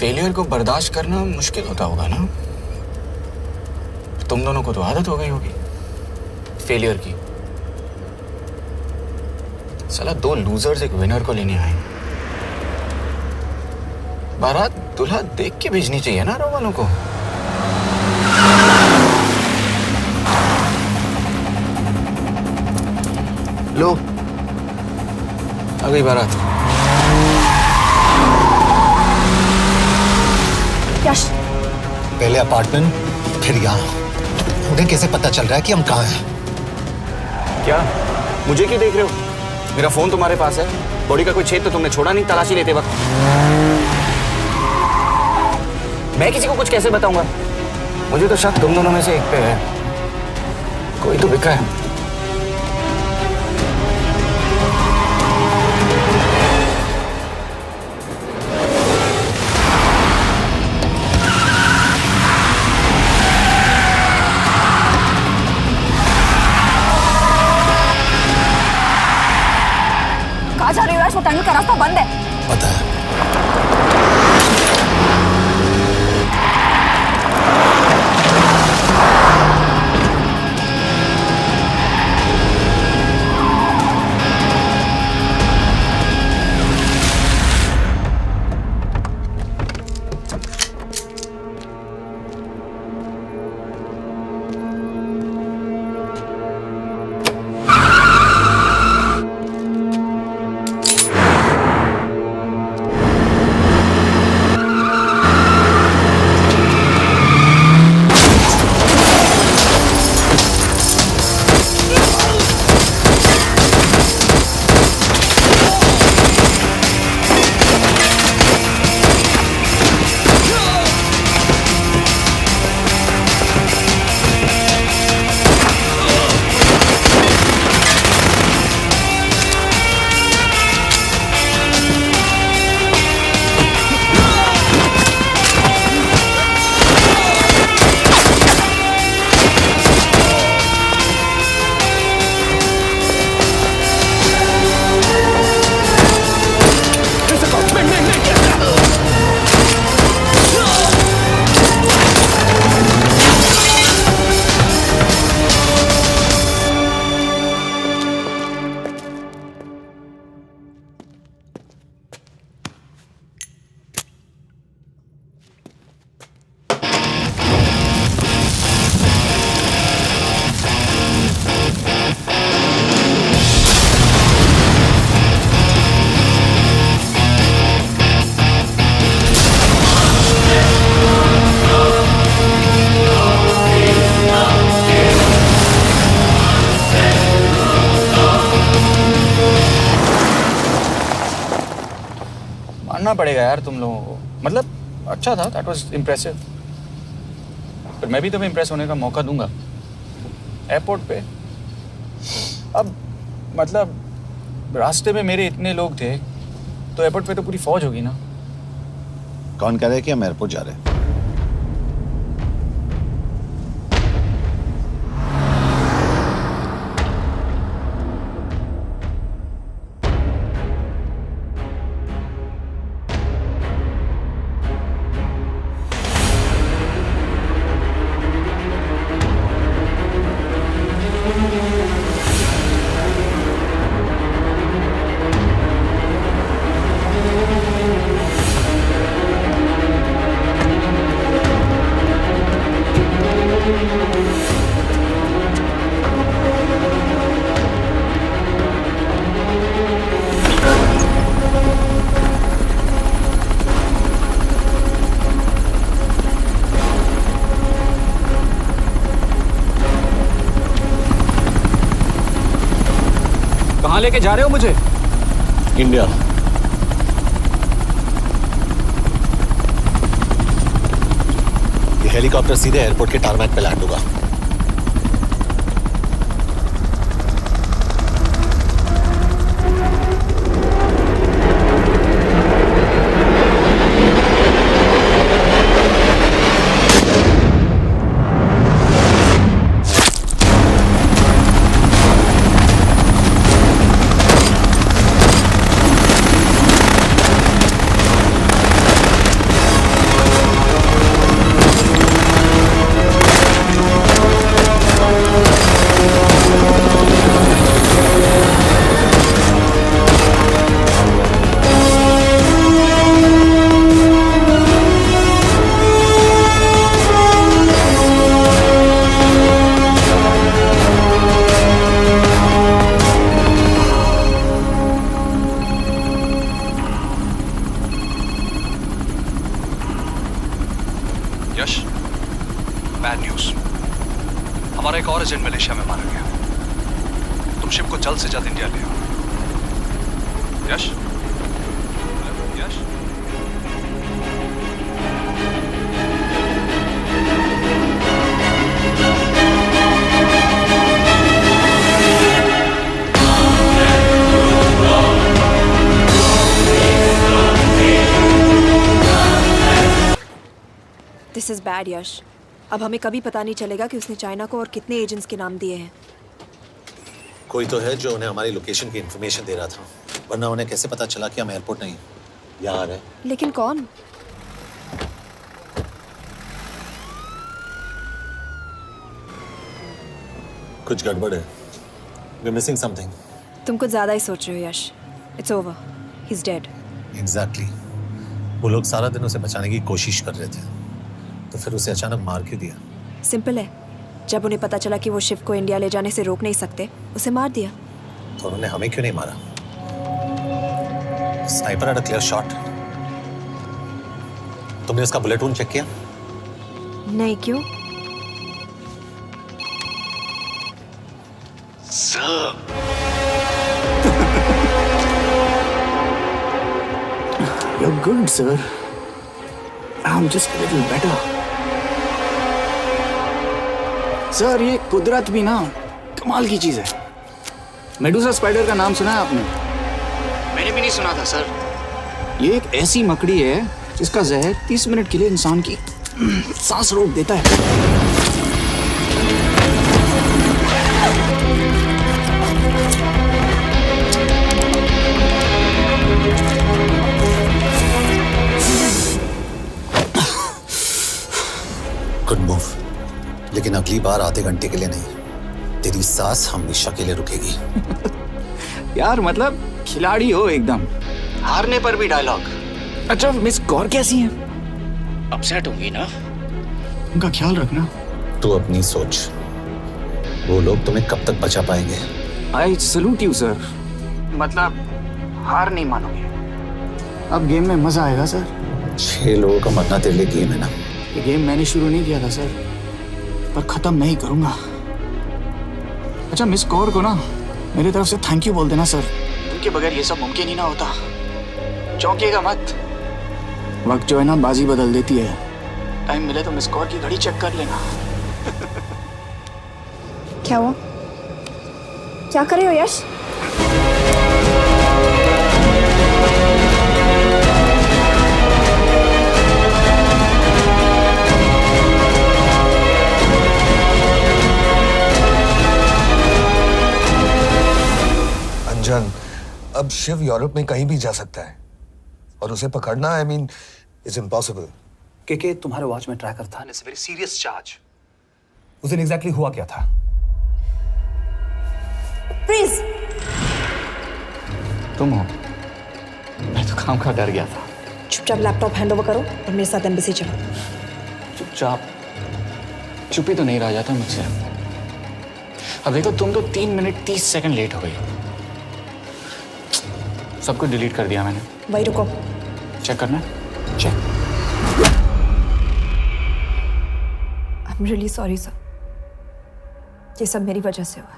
फेलियर को बर्दाश्त करना मुश्किल होता होगा ना? तुम दोनों को तो आदत हो गई होगी फेलियर की। साला 2 लूजर्स एक विनर को लेने आए। बारात दूल्हा देख के भेजनी चाहिए ना रो वालों को। लो, आ गई बारात। यश, पहले अपार्टमेंट, फिर यहाँ। उन्हें कैसे पता चल रहा है कि हम कहाँ हैं? क्या? मुझे क्यों देख रहे हो? मेरा फोन तुम्हारे पास है। बॉडी का कोई छेद तो तुमने छोड़ा नहीं तलाशी लेते वक्त। मैं किसी को कुछ कैसे बताऊंगा? मुझे तो शक तुम दोनों में से एक पे है। कोई तो बिका है। कहाँ जा रही हो? वो टनल का रास्ता बंद है। पता है। मानना पड़ेगा यार तुम लोगों को। मतलब अच्छा था, दैट वाज इम्प्रेसिव। पर मैं भी तुम्हें इम्प्रेस होने का मौका दूंगा एयरपोर्ट पे। अब मतलब रास्ते में मेरे इतने लोग थे तो एयरपोर्ट पे तो पूरी फौज होगी ना। कौन कह रहा है कि हम एयरपोर्ट जा रहे हैं? कहाँ लेके जा रहे हो मुझे? इंडिया। ये हेलीकॉप्टर सीधे एयरपोर्ट के टारमैक पे लैंड होगा। यश, बैड न्यूज। हमारा एक और एजेंट मलेशिया में मारा गया। तुम शिप को जल्द से जल्द इंडिया ले आओ। यश, यश। दिस इज बैड यश। अब हमें कभी पता नहीं चलेगा कि उसने चाइना को और कितने एजेंट्स के नाम दिए हैं। कोई तो है जो उन्हें हमारी लोकेशन की इंफॉर्मेशन दे रहा था, वरना उन्हें कैसे पता चला कि हम एयरपोर्ट नहीं यहाँ है। लेकिन कौन? कुछ गड़बड़ है। We're missing something. तुम कुछ ज्यादा ही सोच रहे हो यश। It's over. He's dead. Exactly. वो लोग सारा दिन उसे बचाने की कोशिश कर रहे थे, तो फिर उसे अचानक मार क्यों दिया? सिंपल है, जब उन्हें पता चला कि वो शिव को इंडिया ले जाने से रोक नहीं सकते, उसे मार दिया। तो उन्होंने हमें क्यों नहीं मारा? Sniper had a clear shot. तुमने उसका बुलेट वुंड चेक किया? नहीं, क्यों? Sir. You're good, sir. I'm just a little better. Sir, ये कुदरत भी ना कमाल की चीज है। मेडुसा स्पाइडर का नाम सुना है आपने? मैंने भी नहीं सुना था सर। ये एक ऐसी मकड़ी है जिसका जहर 30 मिनट के लिए इंसान की सांस रोक देता है। गुड मूव, लेकिन अगली बार आधे घंटे के लिए नहीं, तेरी सांस हमेशा के लिए रुकेगी। यार मतलब खिलाड़ी हो एकदम, हारने पर भी डायलॉग। अच्छा, मिस कौर कैसी हैं? अपसेट होंगी ना? उनका ख्याल रखना। तू अपनी सोच, वो लोग तुम्हें कब तक बचा पाएंगे? I salute you sir. मतलब हार नहीं मानोगे। अब गेम में मजा आएगा सर। 6 लोगों का मरना तेरे लिए गेम है ना? ये गेम मैंने शुरू नहीं किया था सर, पर खत्म मैं ही करूंगा। अच्छा, मिस कौर को ना मेरी तरफ से थैंक यू बोल देना सर। उनके बगैर ये सब मुमकिन ही ना होता। चौंकिएगा मत, वक्त जो है ना बाजी बदल देती है। टाइम मिले तो मिस कौर की घड़ी चेक कर लेना। क्या हुआ? क्या कर रहे हो यश? अंजन, अब शिव यूरोप में कहीं भी जा सकता है और उसे पकड़ना, आई मीन, इज इम्पॉसिबल। के तुम्हारे वॉच में ट्रैकर था, इट्स वेरी सीरियस चार्ज। उस दिन एग्जैक्टली हुआ क्या था? प्लीज। तुम हो? मैं तो काम का डर गया था। चुपचाप लैपटॉप हैंड ओवर करो और मेरे साथ एम्बेसी चलो। चुपचाप? चुप ही तो नहीं रहा जाता मुझसे। अब देखो, तुम तो 3 मिनट 30 सेकंड लेट हो गई। सब कुछ डिलीट कर दिया मैंने। वही रुको, चेक करना? Check. I am really sorry sir, ये सब मेरी वजह से हुआ।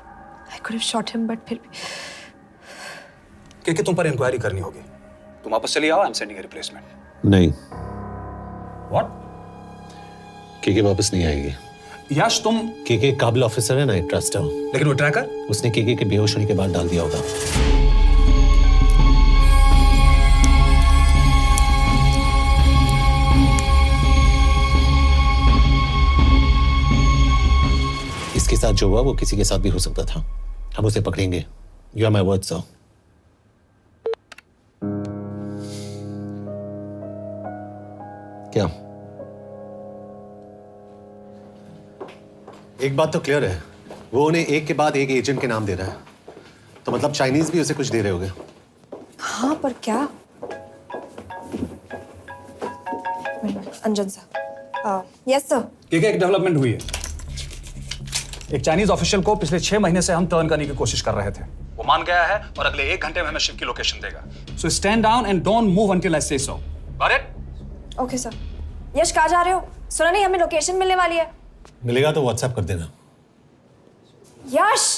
I could have shot him, but फिर भी। के तुम पर इंक्वायरी करनी होगी। तुम वापस चली आओ, I am sending a replacement. नहीं। व्हाट? के वापस नहीं आएगी। यश, तुम के काबिल ऑफिसर है ना, ट्रस्ट है। लेकिन वो ट्रैकर उसने के बेहोश होने के बाद डाल दिया होगा। इसके साथ जो हुआ वो किसी के साथ भी हो सकता था। हम उसे पकड़ेंगे। You are my word sir. क्या? एक बात तो क्लियर है, वो उन्हें एक के बाद एक एजेंट के नाम दे रहा है, तो मतलब चाइनीज भी उसे कुछ दे रहे होंगे। हाँ, पर क्या? अंजन सर। Yes sir. एक डेवलपमेंट हुई है। एक चाइनीज ऑफिशियल को पिछले 6 महीने से हम टर्न करने की कोशिश कर रहे थे। वो मान गया है और अगले 1 घंटे में हमें शिप की लोकेशन देगा। So stand down and don't move until I say so. Got it? Okay sir. Yash, कहाँ जा रहे हो? सुना नहीं, हमें लोकेशन मिलने वाली है। मिलेगा तो व्हाट्सएप कर देना। यश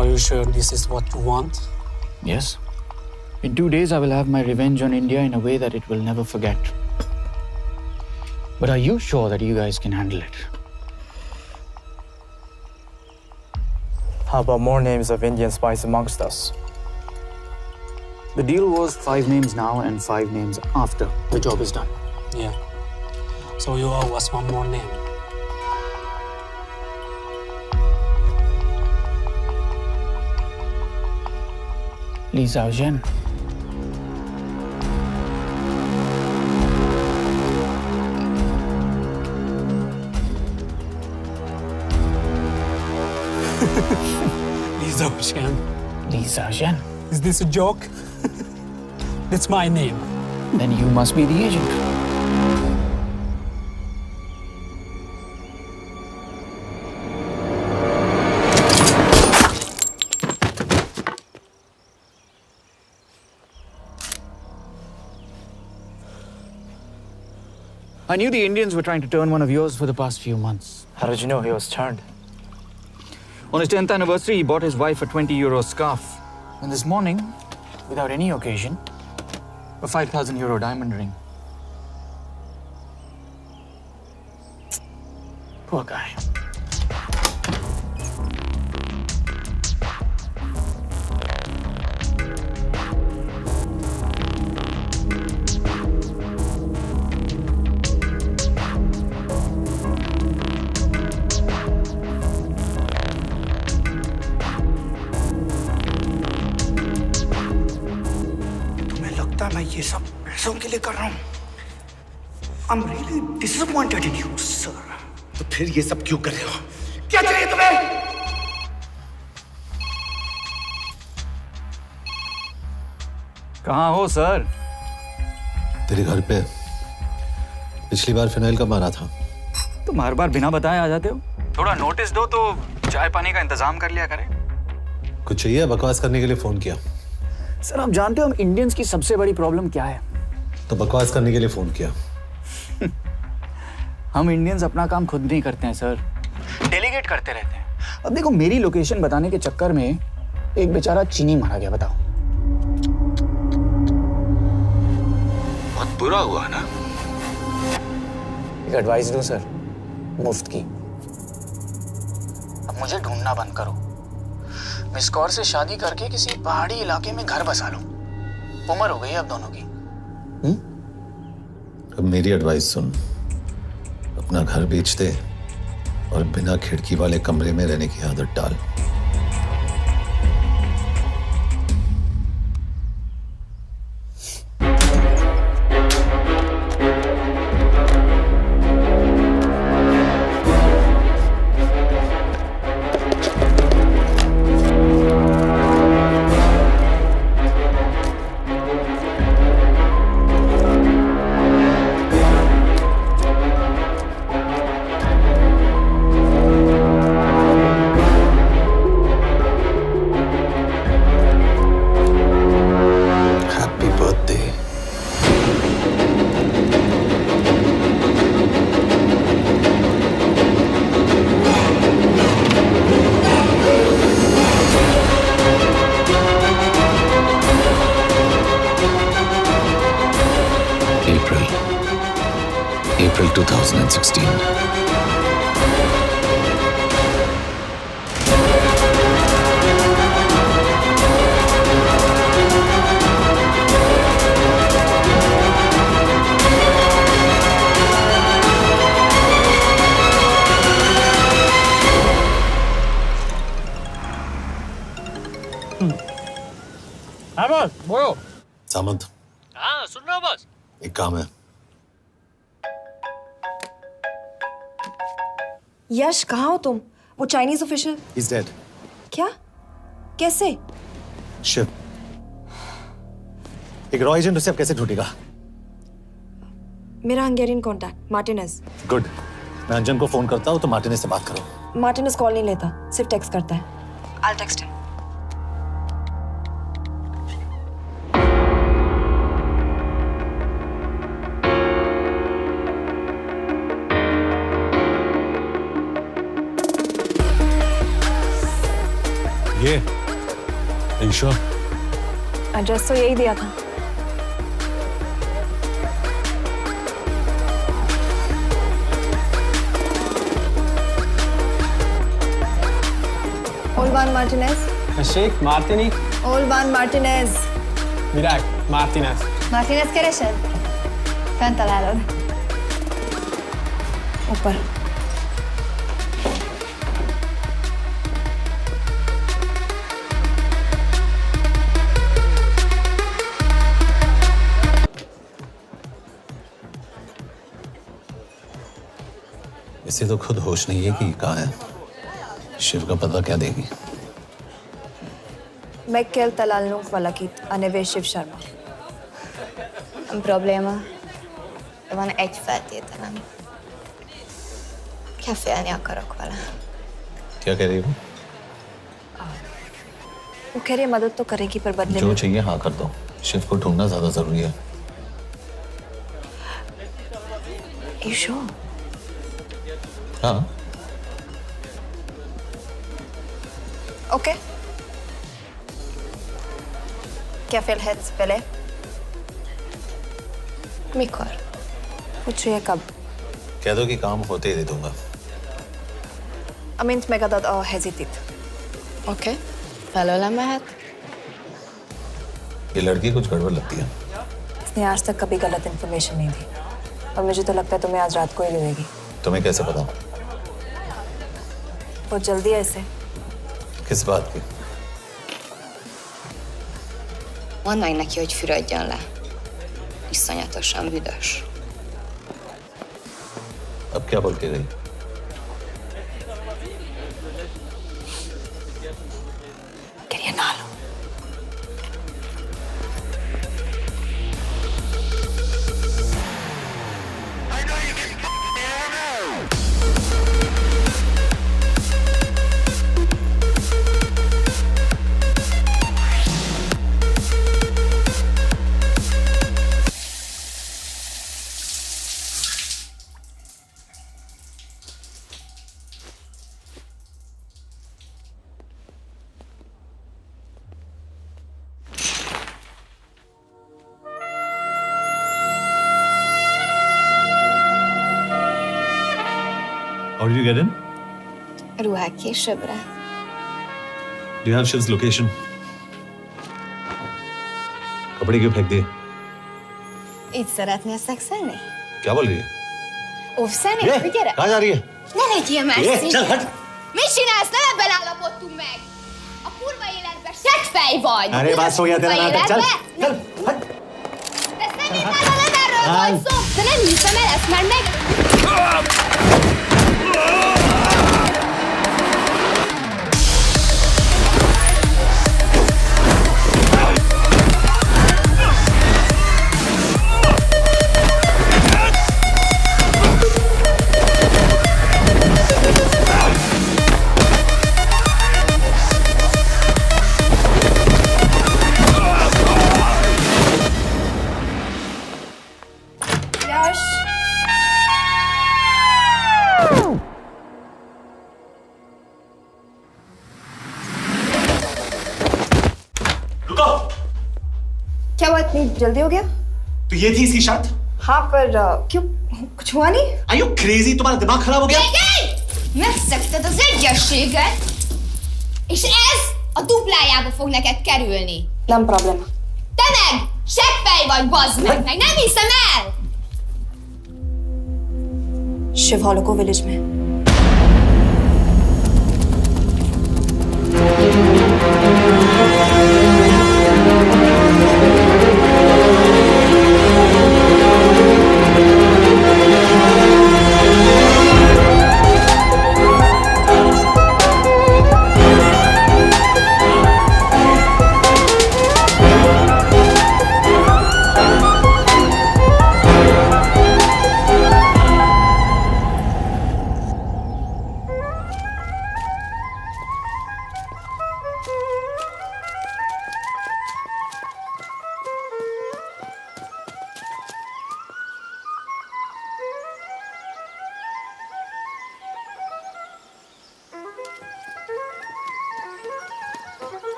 Are you sure this is what you want? Yes. In 2 days, I will have my revenge on India in a way that it will never forget. But are you sure that you guys can handle it? How about more names of Indian spies amongst us? The deal was 5 names now and 5 names after the job is done. Yeah. So you owe us one more name. Li Xiaozhen. Li Xiaozhen. Li Xiaozhen. Is this a joke? That's my name. Then you must be the agent. I knew the Indians were trying to turn one of yours for the past few months. How did you know he was turned? On his 10th anniversary, he bought his wife a 20-euro scarf. And this morning, without any occasion, a 5,000-euro diamond ring. Poor guy. मैं ये सब पैसों के लिए कर रहा हूँ। I'm really disappointed in you, sir. तो फिर ये सब क्यों कर रहे हो? क्या चाहिए तुम्हें? कहाँ हो सर? तेरे घर पे। पिछली बार फिनाइल का मारा था। तुम हर बार बिना बताए आ जाते हो। थोड़ा नोटिस दो तो चाय पानी का इंतजाम कर लिया करें। कुछ चाहिए? बकवास करने के लिए फोन किया। सर आप जानते हो हम इंडियंस की सबसे बड़ी प्रॉब्लम क्या है? तो बकवास करने के लिए फोन किया। हम इंडियंस अपना काम खुद नहीं करते हैं सर, डेलीगेट करते रहते हैं। अब देखो मेरी लोकेशन बताने के चक्कर में एक बेचारा चीनी मारा गया, बताओ। बहुत बुरा हुआ ना? एक एडवाइस दो सर, मुफ्त की। अब मुझे ढूंढना बंद करो। मिस कौर से शादी करके किसी पहाड़ी इलाके में घर बसा लो। उम्र हो गई है अब दोनों की। अब मेरी एडवाइस सुन, अपना घर बेच दे और बिना खिड़की वाले कमरे में रहने की आदत डाल। April 2016. हाँ बॉस बोलो। सामंत, हाँ सुन रहा हूँ बॉस। एक काम है। यश कहाँ हो तुम? वो चाइनीज ऑफिशियल। He's dead. क्या? कैसे? शिव, एक रॉ एजेंट उसे अब कैसे ढूंढेगा? मेरा हंगेरियन कॉन्टैक्ट मार्टिनेज। गुड, मैं अंजन को फोन करता हूँ तो मार्टिनेज से बात करो। मार्टिनेज कॉल नहीं लेता, सिर्फ टेक्स्ट करता है। I'll text him. ये ईशा, एड्रेस तो यही दिया था। Olvan Martinez. Sheikh Martini. Olvan Martinez. Virág Martinez. Martinez keresed? Fent találod. ऊपर। इसे तो खुद होश नहीं है कि कहाँ है। शिव का पता क्या देगी? Mekkel találnunk valakit, a neve Shiv Sharma. Probléma. Van egy feltételem. Kefélni akarok vele. क्या कह रही हो? वो कह रही है मदद तो करेगी पर बदले जो में। चाहिए हाँ कर दो। शिव को ढूंढना ज्यादा जरूरी है। You sure? हाँ। Okay. क्या félhetsz vele? Mikor? पूछ रही है कब? कह दो कि काम होते ही दे दूंगा। Amint megadod a hezitit. Oké. Felőlem mehet? ये लड़की कुछ गड़बड़ लगती है। इसने आज तक कभी गलत इन्फॉर्मेशन नहीं दी और मुझे तो लगता है तुम्हें आज रात को ही मिलेगी। तुम्हें कैसे पता? बहुत जल्दी है इसे। किस बात की? Mondd meg neki, hogy fürödjön le. Iszonyatosan büdös. अब क्या बोल के गई? Quería nalo. How did you get in? Ruhák későbbre. Do you have Shiv's location? कपड़े क्यों फेंक दिए? Így szeretnél szexelni? क्या बोल रही है? Óvszeni? ये, Gyere! कहाँ जा रही है? Ne legyél már ये, színes! चल हट! Mit csinálsz? Nem ebben állapodtunk meg! A kurva életben seggfej vagy! अरे बात हो गया तेरा नाटक, चल! चल हट! De szerintem nem erről volt szó! De nem hiszem el ezt, mert meg... यश! रुको! क्या हुआ इतनी जल्दी हो गया? तो ये थी इसकी शर्त? हाँ पर क्यों कुछ हुआ नहीं? Are you crazy? तुम्हारा दिमाग खराब हो गया? Megszegted az egyességet, és ez a duplájába fog neked kerülni. Nem probléma. Te meg! Seggfej vagy, bazd meg! Meg nem hiszem el! Shiv हॉलोको विलेज में।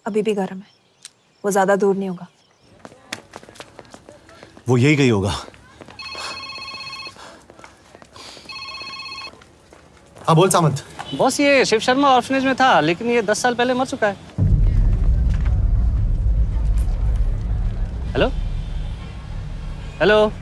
अभी भी गर्म है, वो ज्यादा दूर नहीं होगा। वो यही गई होगा। हाँ बोल सामंत। बॉस ये शिव शर्मा ऑर्फनेज में था, लेकिन ये 10 साल पहले मर चुका है। Hello hello.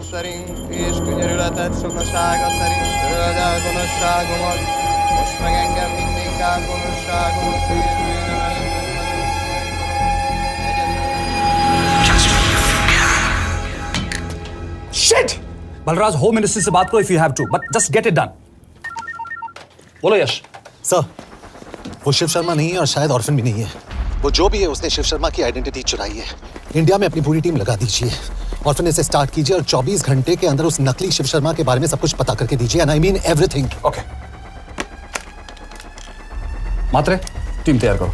szerint és könyörületet sokasága szerint töröld el gonoszságomat, most meg engem mindinkább gonoszságomat Shit! Balraj, home ministry से बात करो if you have to, but just get it done. बोलो यश। सर, वो शिव शर्मा नहीं है और शायद ऑर्फन भी नहीं है। वो जो भी है उसने शिव शर्मा की आइडेंटिटी चुराई है। इंडिया में अपनी पूरी टीम लगा दीजिए, ऑर्फन से स्टार्ट कीजिए और 24 घंटे के अंदर उस नकली शिव शर्मा के बारे में सब कुछ पता करके दीजिए। And I mean everything. Okay. Matre, team तैयार करो।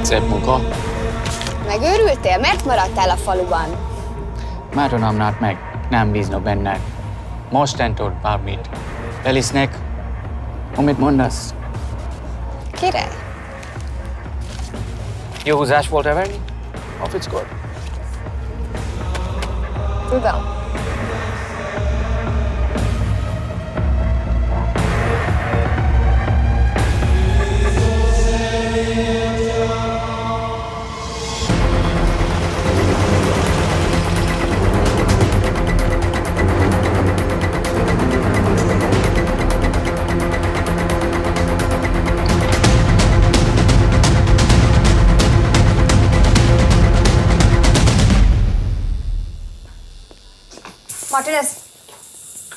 Szép munka. Megőrültél? Miért maradtál a faluban? Máron amnát meg, nem bíznak benned. Mostantól bármit. Elisznek, amit mondasz. Király. Jó húzás volt everni? A fickor. Tudom. Martinez,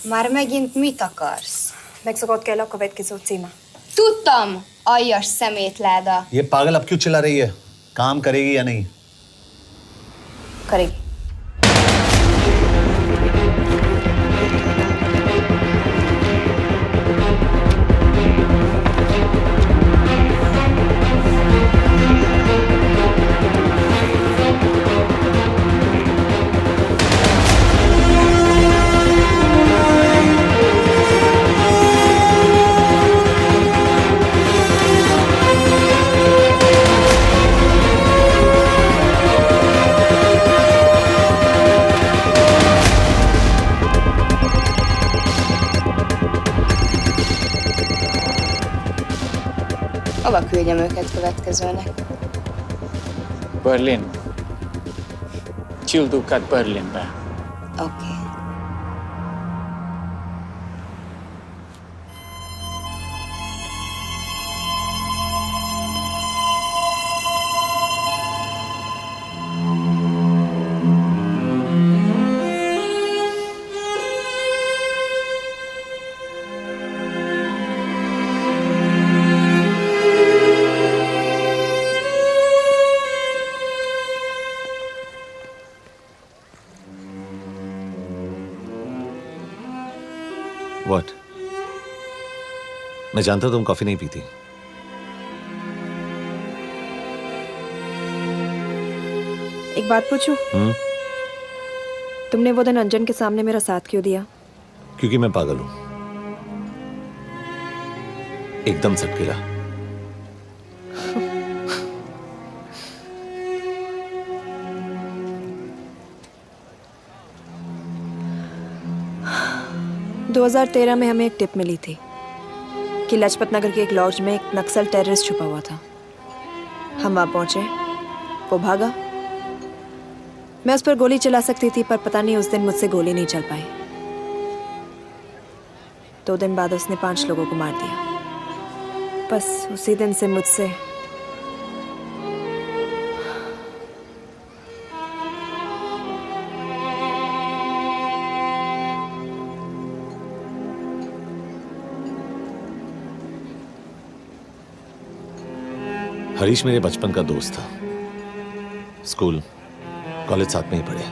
Már megint mit akarsz? megszokott kell a következő címe. Tudtam, aljas szemétláda. ये पागल अब क्यों चिल्ला रही है? काम करेगी या नहीं? करेगी। Hova küldjem őket következőnek? Berlin. Küldőket Berlinbe. Oké. मैं जानता हूं तुम कॉफी नहीं पीती। एक बात पूछूं? तुमने वो दिन अंजन के सामने मेरा साथ क्यों दिया? क्योंकि मैं पागल हूं, एकदम सटकेला। – 2013 में हमें एक टिप मिली थी कि लाजपत नगर के एक लॉज में एक नक्सल टेररिस्ट छुपा हुआ था। हम वहां पहुंचे, वो भागा। मैं उस पर गोली चला सकती थी, पर पता नहीं उस दिन मुझसे गोली नहीं चल पाई। 2 दिन बाद उसने 5 लोगों को मार दिया। बस उसी दिन से मुझसे हरीश मेरे बचपन का दोस्त था। स्कूल कॉलेज साथ में ही पढ़े,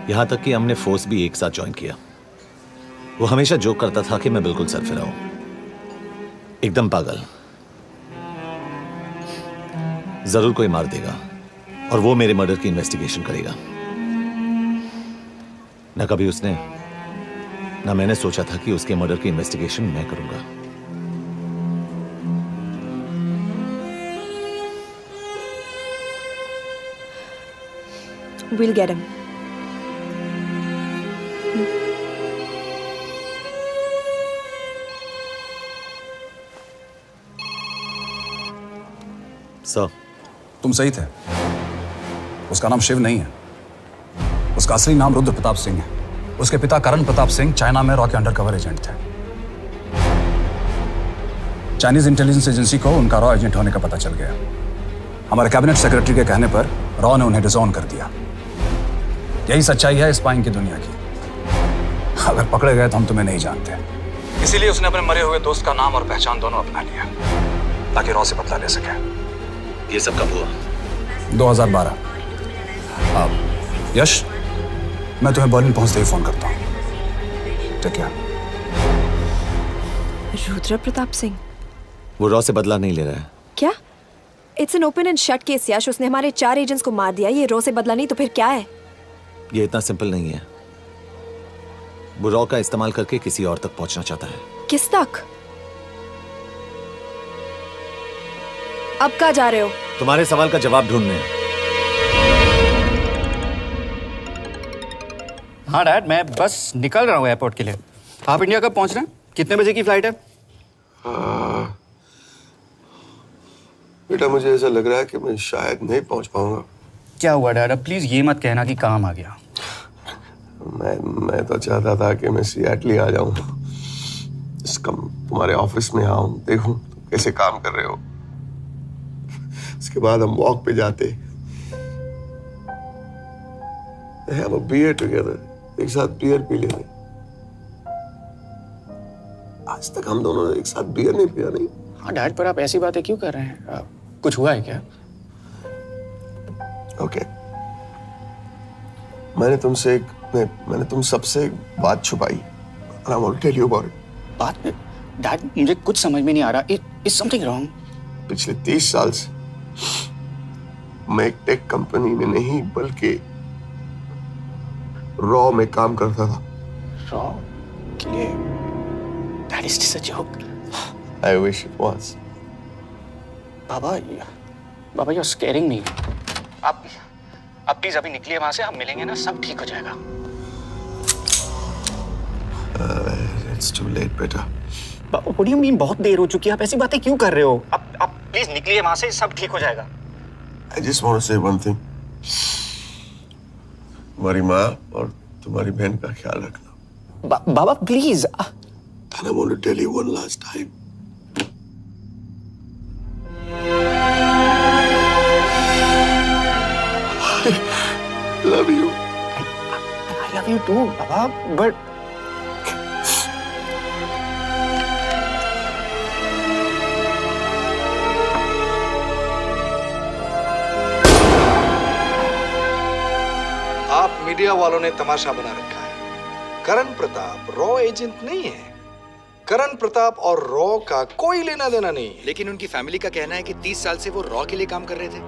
यहां तक कि हमने फोर्स भी एक साथ ज्वाइन किया। वो हमेशा जोक करता था कि मैं बिल्कुल सरफिरा हूं, एकदम पागल। जरूर कोई मार देगा और वो मेरे मर्डर की इन्वेस्टिगेशन करेगा। ना कभी उसने ना मैंने सोचा था कि उसके मर्डर की इन्वेस्टिगेशन मैं करूंगा। We'll get him. सर, तुम सही थे। उसका नाम शिव नहीं है, उसका असली नाम रुद्र प्रताप सिंह है। उसके पिता करण प्रताप सिंह चाइना में रॉ के अंडरकवर एजेंट थे। चाइनीज इंटेलिजेंस एजेंसी को उनका रॉ एजेंट होने का पता चल गया। हमारे कैबिनेट सेक्रेटरी के कहने पर रॉ ने उन्हें डिसऑन कर दिया। यही सच्चाई है स्पाइंग की दुनिया की। अगर पकड़े गए तो हम तुम्हें नहीं जानते, इसीलिए उसने अपने मरे हुए दोस्त का नाम और पहचान दोनों अपना लिया ताकि रॉ से बदला ले सके। ये सब कब हुआ? 2012। अब यश, मैं तुम्हें बर्लिन पहुंचते ही फोन करता हूँ। ठीक है। रुद्र प्रताप सिंह वो रॉ से बदला नहीं ले रहा है। क्या? It's an open and shut case Yash. उसने हमारे 4 एजेंट्स को मार दिया। ये रॉ से बदला नहीं तो फिर क्या है? ये इतना सिंपल नहीं है। वो रॉ का इस्तेमाल करके किसी और तक पहुंचना चाहता है। किस तक? अब कहाँ जा रहे हो? तुम्हारे सवाल का जवाब ढूंढने। हाँ डैड, मैं बस निकल रहा हूँ एयरपोर्ट के लिए। आप इंडिया कब पहुंच रहे हैं? कितने बजे की फ्लाइट है? बेटा, मुझे ऐसा लग रहा है कि मैं शायद नहीं पहुंच पाऊंगा। क्या हुआ डैड? अब प्लीज ये मत कहना कि काम आ गया। मैं तो चाहता था कि मैं सिएटल ही आ जाऊं, तुम्हारे ऑफिस में आऊं, देखूं तुम कैसे काम कर रहे हो। उसके बाद हम वॉक पे जाते, have a beer together, एक साथ बियर पी लेते। आज तक हम दोनों ने एक साथ बियर नहीं पिया। नहीं। हाँ डैड, पर आप ऐसी बातें क्यों कर रहे हैं? कुछ हुआ है क्या? ओके। मैंने तुम सबसे एक बात छुपाई। And I want to tell you about it. बात में डैड, मुझे कुछ समझ में नहीं आ रहा। Is something wrong? पिछले 30 साल से मैं एक टेक कंपनी में नहीं बल्कि रॉ में काम करता था। रॉ के लिए? Dad, is this a joke? I wish it was. Baba, you're scaring me. आप प्लीज अभी निकलिए वहां से, हम मिलेंगे ना, सब ठीक हो जाएगा। It's too late, बेटा। What do you mean बहुत देर हो चुकी है? आप ऐसी बातें क्यों कर रहे हो? आप प्लीज निकलिए वहां से, सब ठीक हो जाएगा। I just want to say one thing. तुम्हारी माँ और तुम्हारी बहन का ख्याल रखना। बाबा please. And I want to tell you one last time. I love you. I love you too, Baba, but आप मीडिया वालों ने तमाशा बना रखा है। करण प्रताप रॉ एजेंट नहीं है, करण प्रताप और रॉ का कोई लेना देना नहीं। लेकिन उनकी फैमिली का कहना है कि 30 साल से वो रॉ के लिए काम कर रहे थे।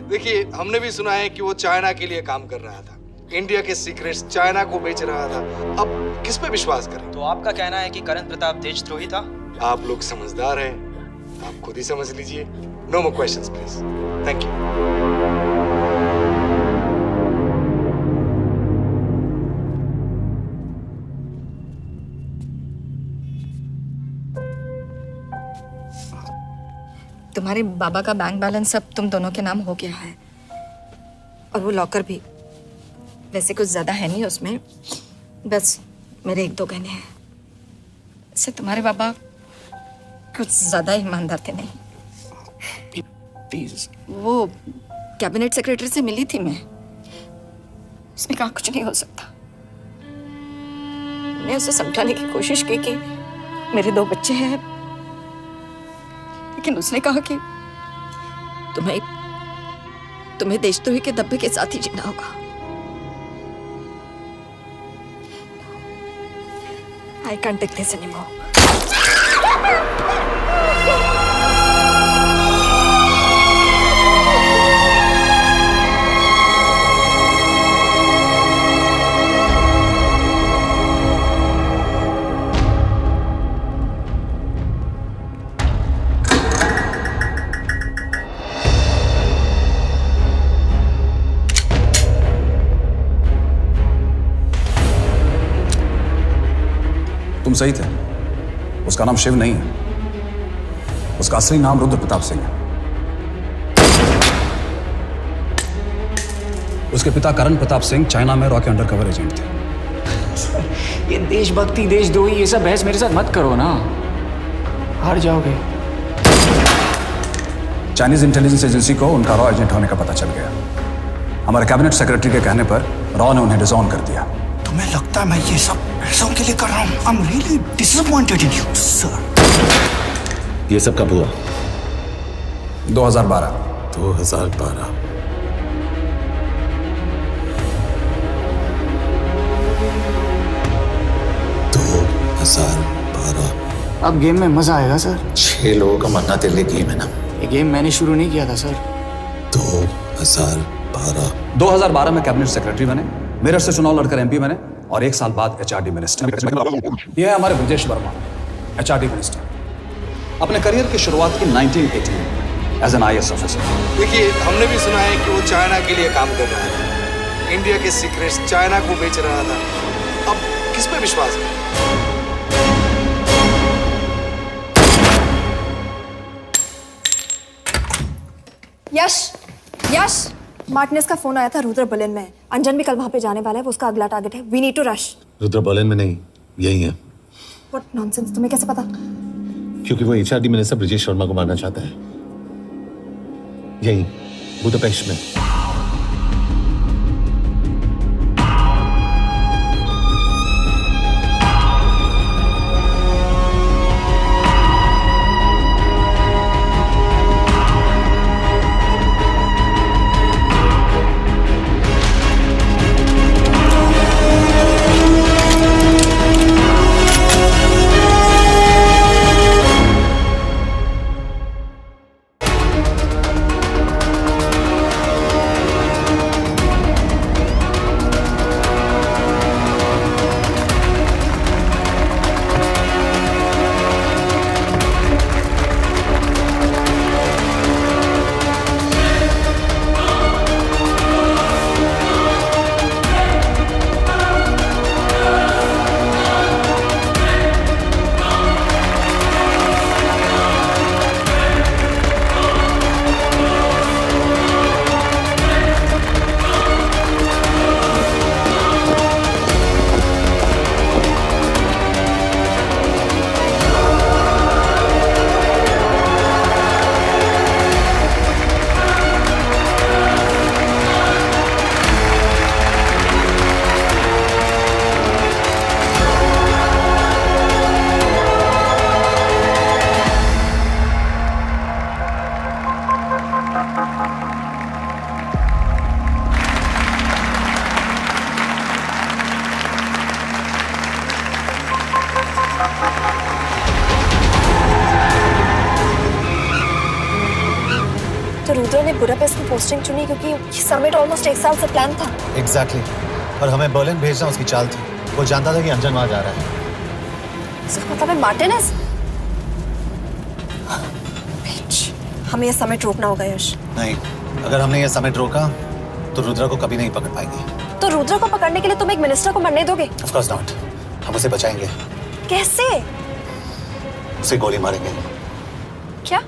देखिए, हमने भी सुना है कि वो चाइना के लिए काम कर रहा था, इंडिया के सीक्रेट्स चाइना को बेच रहा था। अब किस पे विश्वास करें? तो आपका कहना है कि करण प्रताप देशद्रोही था? आप लोग समझदार हैं, आप खुद ही समझ लीजिए। No more questions please. Thank you. तुम्हारे बाबा का बैंक बैलेंस अब तुम दोनों के नाम हो गया है, और वो लॉकर भी। वैसे कुछ ज्यादा है नहीं उसमें, बस मेरे 1-2 गहने हैं। वैसे तुम्हारे बाबा कुछ ज्यादा ईमानदार थे नहीं। प्लीज। वो कैबिनेट सेक्रेटरी से मिली थी मैं, उसने कहा कुछ नहीं हो सकता। मैंने उसे समझाने की कोशिश की कि मेरे 2 बच्चे हैं, लेकिन उसने कहा कि तुम्हें देशद्रोही के दब्बे के साथ ही जीना होगा। I can't take this anymore. तुम सही थे, उसका नाम शिव नहीं है, उसका असली नाम रुद्र प्रताप सिंह है। उसके पिता करण प्रताप सिंह चाइना में रॉ के अंडरकवर एजेंट थे। ये देशभक्ति देशद्रोही ये सब बहस मेरे साथ मत करो ना, हार जाओगे। चाइनीज इंटेलिजेंस एजेंसी को उनका रॉ एजेंट होने का पता चल गया। हमारे कैबिनेट सेक्रेटरी के कहने पर रॉ ने उन्हें डिसऑन कर दिया। तुम्हें लगता है मैं ये सब पैसों के लिए कर रहा हूँ? I'm really disappointed in you, sir. ये सब कब हुआ? 2012। 2012। अब गेम में मजा आएगा सर। 6 लोगों का मरना तेरे लिए गेम है ना? ये गेम मैंने शुरू नहीं किया था सर। 2012 में कैबिनेट सेक्रेटरी बने, मेरठ से चुनाव लड़कर एमपी बने, और 1 साल बाद एचआरडी मिनिस्टर। यह है हमारे ब्रजेश वर्मा, एचआरडी मिनिस्टर। अपने करियर की शुरुआत की 1980 में एज एन IAS ऑफिसर। देखिए, हमने भी सुना है कि वो चाइना के लिए काम कर रहा था, इंडिया के सीक्रेट्स चाइना को बेच रहा था। अब किस पे विश्वास करें? यश, मार्टिनेस का फोन आया था, रुद्र बर्लिन में। अंजन भी कल वहां पे जाने वाला है, वो उसका अगला टारगेट है। We need to rush. Rudra Berlin में नहीं, यही है। व्हाट नॉनसेंस, तुम्हें कैसे पता? क्योंकि वो एचआरडी मिनिस्टर ब्रजेश वर्मा को मारना चाहता है, यही बुदापेस्ट में। रुद्र ने बुडापेस्ट की पोस्टिंग चुनी क्योंकि ये समिट ऑलमोस्ट 1 साल से प्लान था। एग्जैक्टली और हमें बर्लिन भेजना उसकी चाल थी। वो जानता था कि अंजन वहां जा रहा है। इसका मतलब है मार्टिनेज। हमें ये समिट रोकना होगा यश। नहीं, अगर हमने ये समिट रोका तो रुद्र को कभी नहीं पकड़ पाएंगे। तो रुद्र को पकड़ने के लिए तुम एक मिनिस्टर को मरने दोगे? Of course not. हम उसे बचाएंगे। कैसे? उसे गोली मारेंगे। क्या?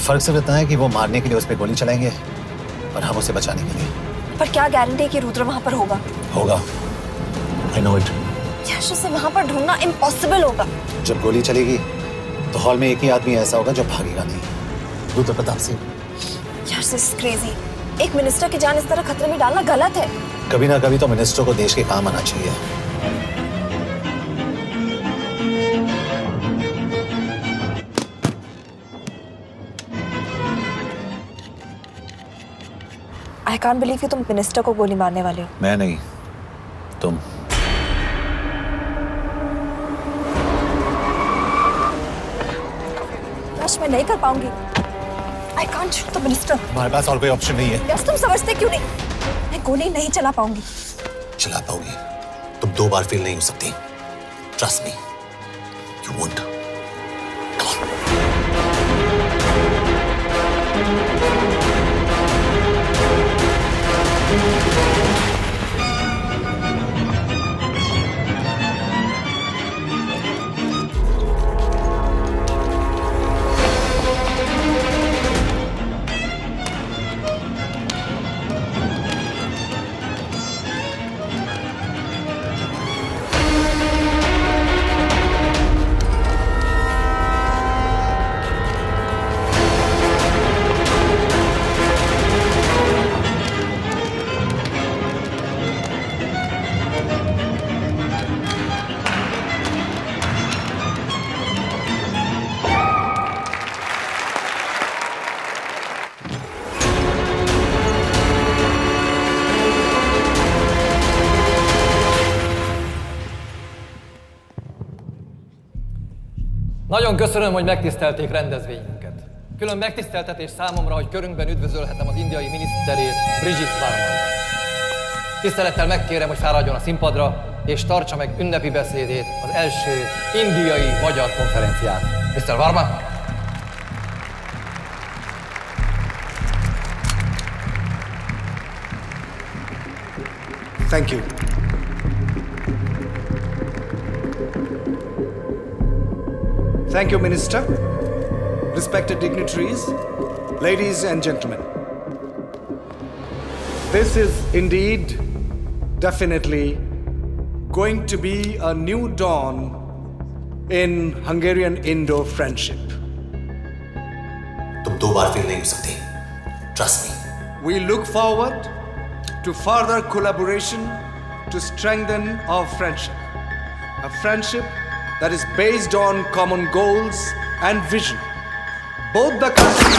फर्क सिर्फ इतना है कि वो मारने के लिए उस पर गोली चलाएंगे और हम उसे बचाने के लिए। पर क्या गारंटी है कि रुद्र वहां पर होगा? होगा। I know it. यश, उसे वहां पर ढूंढना इम्पॉसिबल होगा। जब गोली चलेगी तो हॉल में एक ही आदमी ऐसा होगा जो भागेगा नहीं। रुद्र प्रताप सिंह। यश, दिस इज क्रेजी। एक मिनिस्टर की जान इस तरह खतरे में डालना गलत है। कभी ना कभी तो मिनिस्टर को देश के काम आना चाहिए। I can't believe कि तुम मिनिस्टर को गोली मारने वाले हो। मैं नहीं, तुम। यश, मैं नहीं कर पाऊंगी। I can't shoot the minister। हमारे पास और कोई ऑप्शन नहीं है। यश, तुम समझते क्यों नहीं? मैं गोली नहीं चला पाऊंगी। चला पाओगी। तुम 2 बार फेल नहीं हो सकती। Trust me, you won't। Nagyon köszönöm, hogy megtisztelték rendezvényünket. Külön megtiszteltetés számomra, hogy körünkben üdvözölhetem az indiai miniszterét, Brigitte Varman. Tisztelettel megkérem, hogy fáradjon a színpadra, és tartsa meg ünnepi beszédét az első indiai-magyar konferencián. Mr. Varman! Thank you. Thank you, Minister. Respected dignitaries, ladies and gentlemen. This is indeed, definitely, going to be a new dawn in Hungarian-Indo friendship. तुम 2 बार fail नहीं हो सकती। Trust me. We look forward to further collaboration to strengthen our friendship. A friendship that is based on common goals and vision. Both the countries...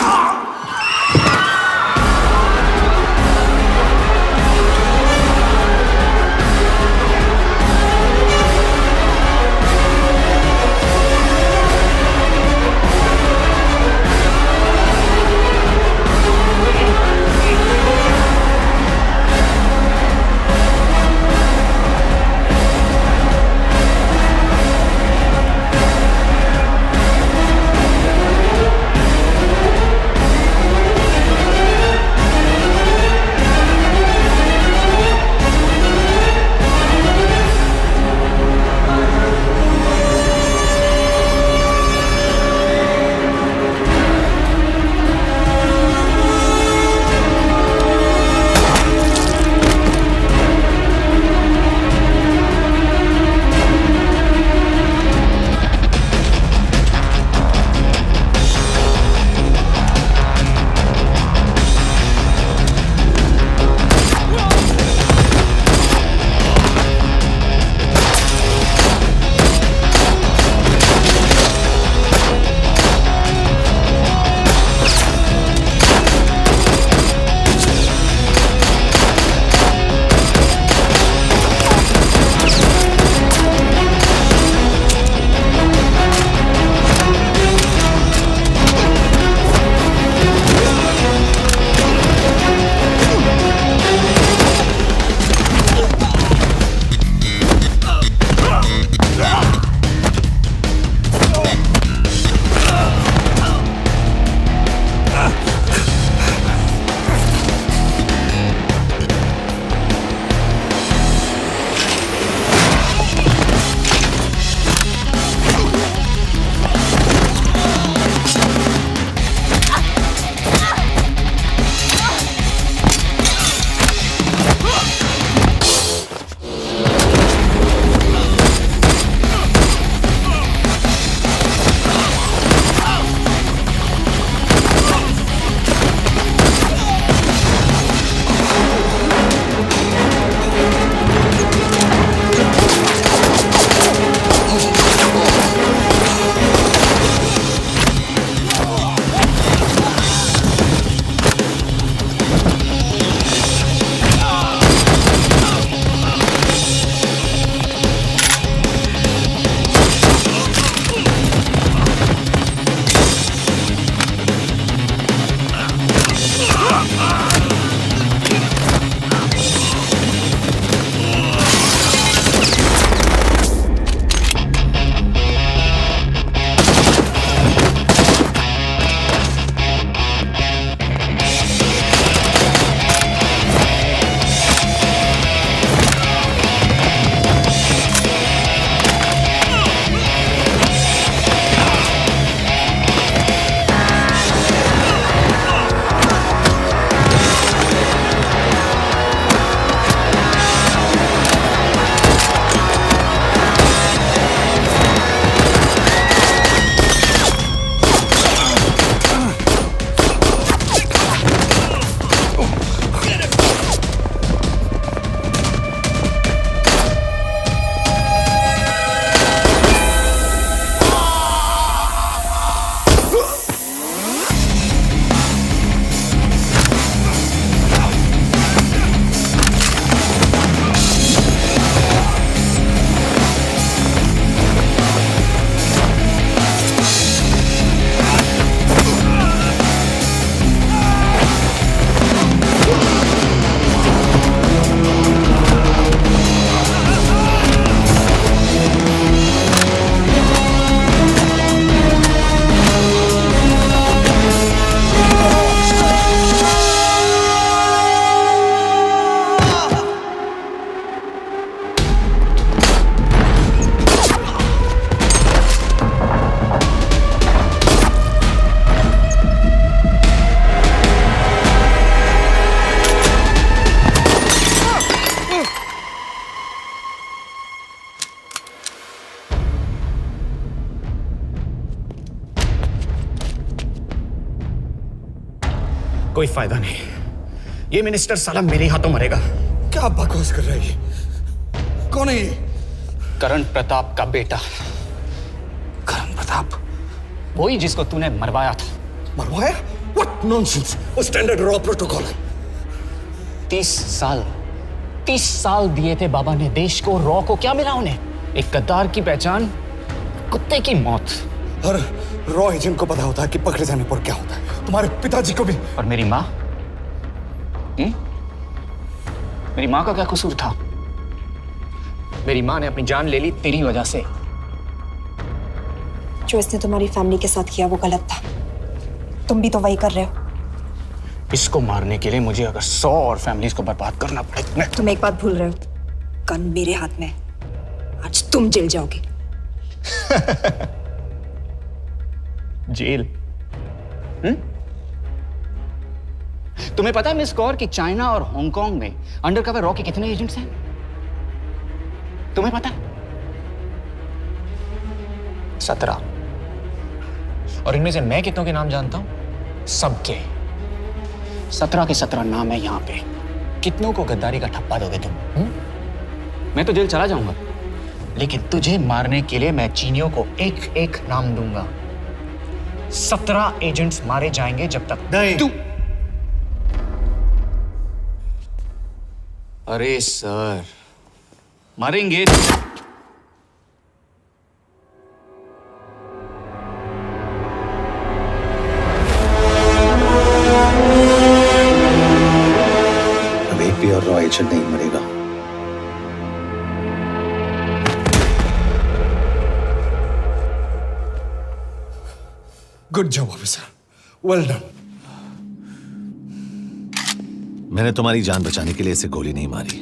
कोई फायदा नहीं। ये minister साला मेरे हाथों मरेगा। क्या बकवास कर रहा है ये? कौन है ये? करण प्रताप का बेटा। करण प्रताप? वही जिसको तूने मरवाया था। मरवाया? What nonsense! वो स्टैंडर्ड रॉ प्रोटोकॉल है। 30 साल दिए थे बाबा ने देश को। रॉ को क्या मिला उन्हें? एक गद्दार की पहचान, कुत्ते की मौत। हर रॉ एजेंट को पता होता है कि पकड़े जाने पर क्या होता है। तुम्हारे पिताजी को भी। और मेरी माँ? मेरी माँ का क्या कसूर था? मेरी माँ ने अपनी जान ले ली तेरी वजह से। जो इसने तुम्हारी फैमिली के साथ किया वो गलत था। तुम भी तो वही कर रहे हो। इसको मारने के लिए मुझे अगर 100 और फैमिलीज को बर्बाद करना पड़े। तुम एक बात भूल रहे हो, गन मेरे हाथ में। आज तुम जेल जाओगे। जेल? तुम्हें पता है मिस कौर कि चाइना और हांगकांग में अंडरकवर रॉ के कितने एजेंट्स हैं? तुम्हें पता है? 17। और इनमें से मैं कितनों के नाम जानता हूं? सबके। 17 के 17 नाम है यहां पे। कितनों को गद्दारी का ठप्पा दोगे तुम? मैं तो जेल चला जाऊंगा, लेकिन तुझे मारने के लिए मैं चीनियों को एक एक नाम दूंगा। 17 एजेंट्स मारे जाएंगे जब तक तू। अरे सर, मारेंगे। अब एक भी और रॉ एजेंट नहीं मरेगा। Good job officer, well done. मैंने तुम्हारी जान बचाने के लिए इसे गोली नहीं मारी।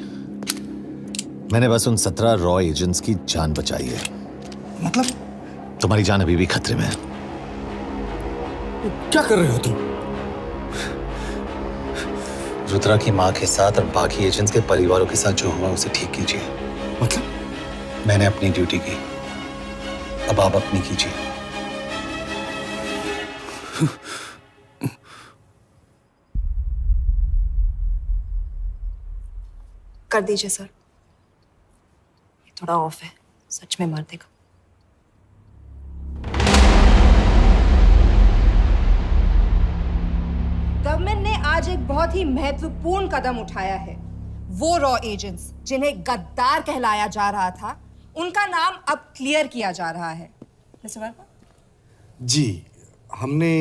मैंने बस उन 17 रॉ एजेंट्स की जान बचाई है। मतलब? तुम्हारी जान अभी भी खतरे में है। क्या कर रहे हो तुम? रुद्रा की मां के साथ और बाकी एजेंट्स के परिवारों के साथ जो हुआ उसे ठीक कीजिए। मतलब? मैंने अपनी ड्यूटी की, अब आप अपनी कीजिए। कर दीजिए सर, ये थोड़ा ऑफ है, सच में मार देगा। गवर्नमेंट ने आज एक बहुत ही महत्वपूर्ण कदम उठाया है। वो रॉ एजेंट्स जिन्हें गद्दार कहलाया जा रहा था, उनका नाम अब क्लियर किया जा रहा है। मिस्टर वर्मा? जी, हमने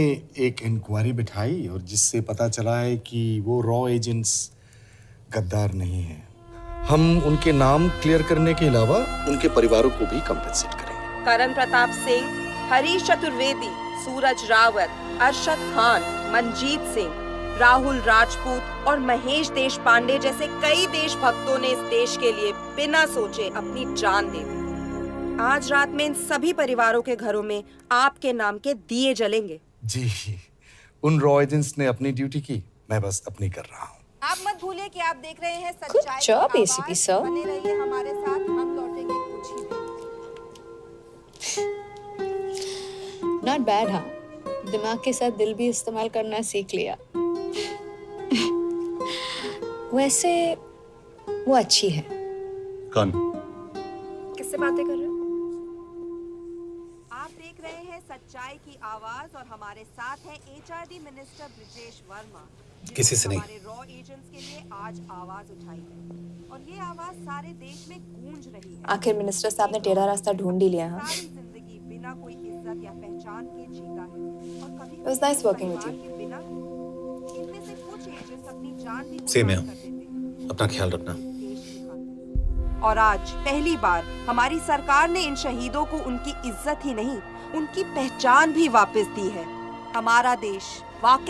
एक इंक्वायरी बिठाई और जिससे पता चला है कि वो रॉ एजेंट्स गद्दार नहीं हैं। हम उनके नाम क्लियर करने के अलावा उनके परिवारों को भी कंपेंसेट करेंगे। करण प्रताप सिंह, हरीश चतुर्वेदी, सूरज रावत, अरशद खान, मनजीत सिंह, राहुल राजपूत और महेश देशपांडे जैसे कई देशभक्तों ने इस देश के लिए बिना सोचे अपनी जान दे दी। आज रात में इन सभी परिवारों के घरों में आपके नाम के दिए जलेंगे। जी, उन रॉ एजेंट्स ने अपनी ड्यूटी की, मैं बस अपनी कर रहा हूँ। आप मत भूलिए कि आप देख रहे हैं सच्चाई की job, आवाज। ACP sir. बने रहिए हमारे साथ, हम लौटेंगे कुछ ही देर। Not bad, हाँ? दिमाग के साथ दिल भी इस्तेमाल करना सीख लिया। वैसे वो अच्छी है। कौन? किससे बातें कर रहे हो? आप देख रहे हैं सच्चाई की आवाज और हमारे साथ है HRD मिनिस्टर ब्रिजेश वर्मा। किसी से नहीं। हमारे रॉ एजेंट्स के लिए आज आवाज उठाई है और ये आवाज सारे देश में गूंज रही है। आखिर मिनिस्टर साहब ने टेढ़ा रास्ता ढूंढ ही लिया। हाँ, सारी जिंदगी बिना कोई इज्जत या पहचान के जीता है और कभी It was nice working with you. बिना इनमें से कुछ एजेंट्स अपनी जान भी सेम है। अपना ख्याल रखना। और आज पहली बार हमारी सरकार ने इन शहीदों को उनकी इज्जत ही नहीं, उनकी पहचान भी वापस दी है। हमारा देश वाकई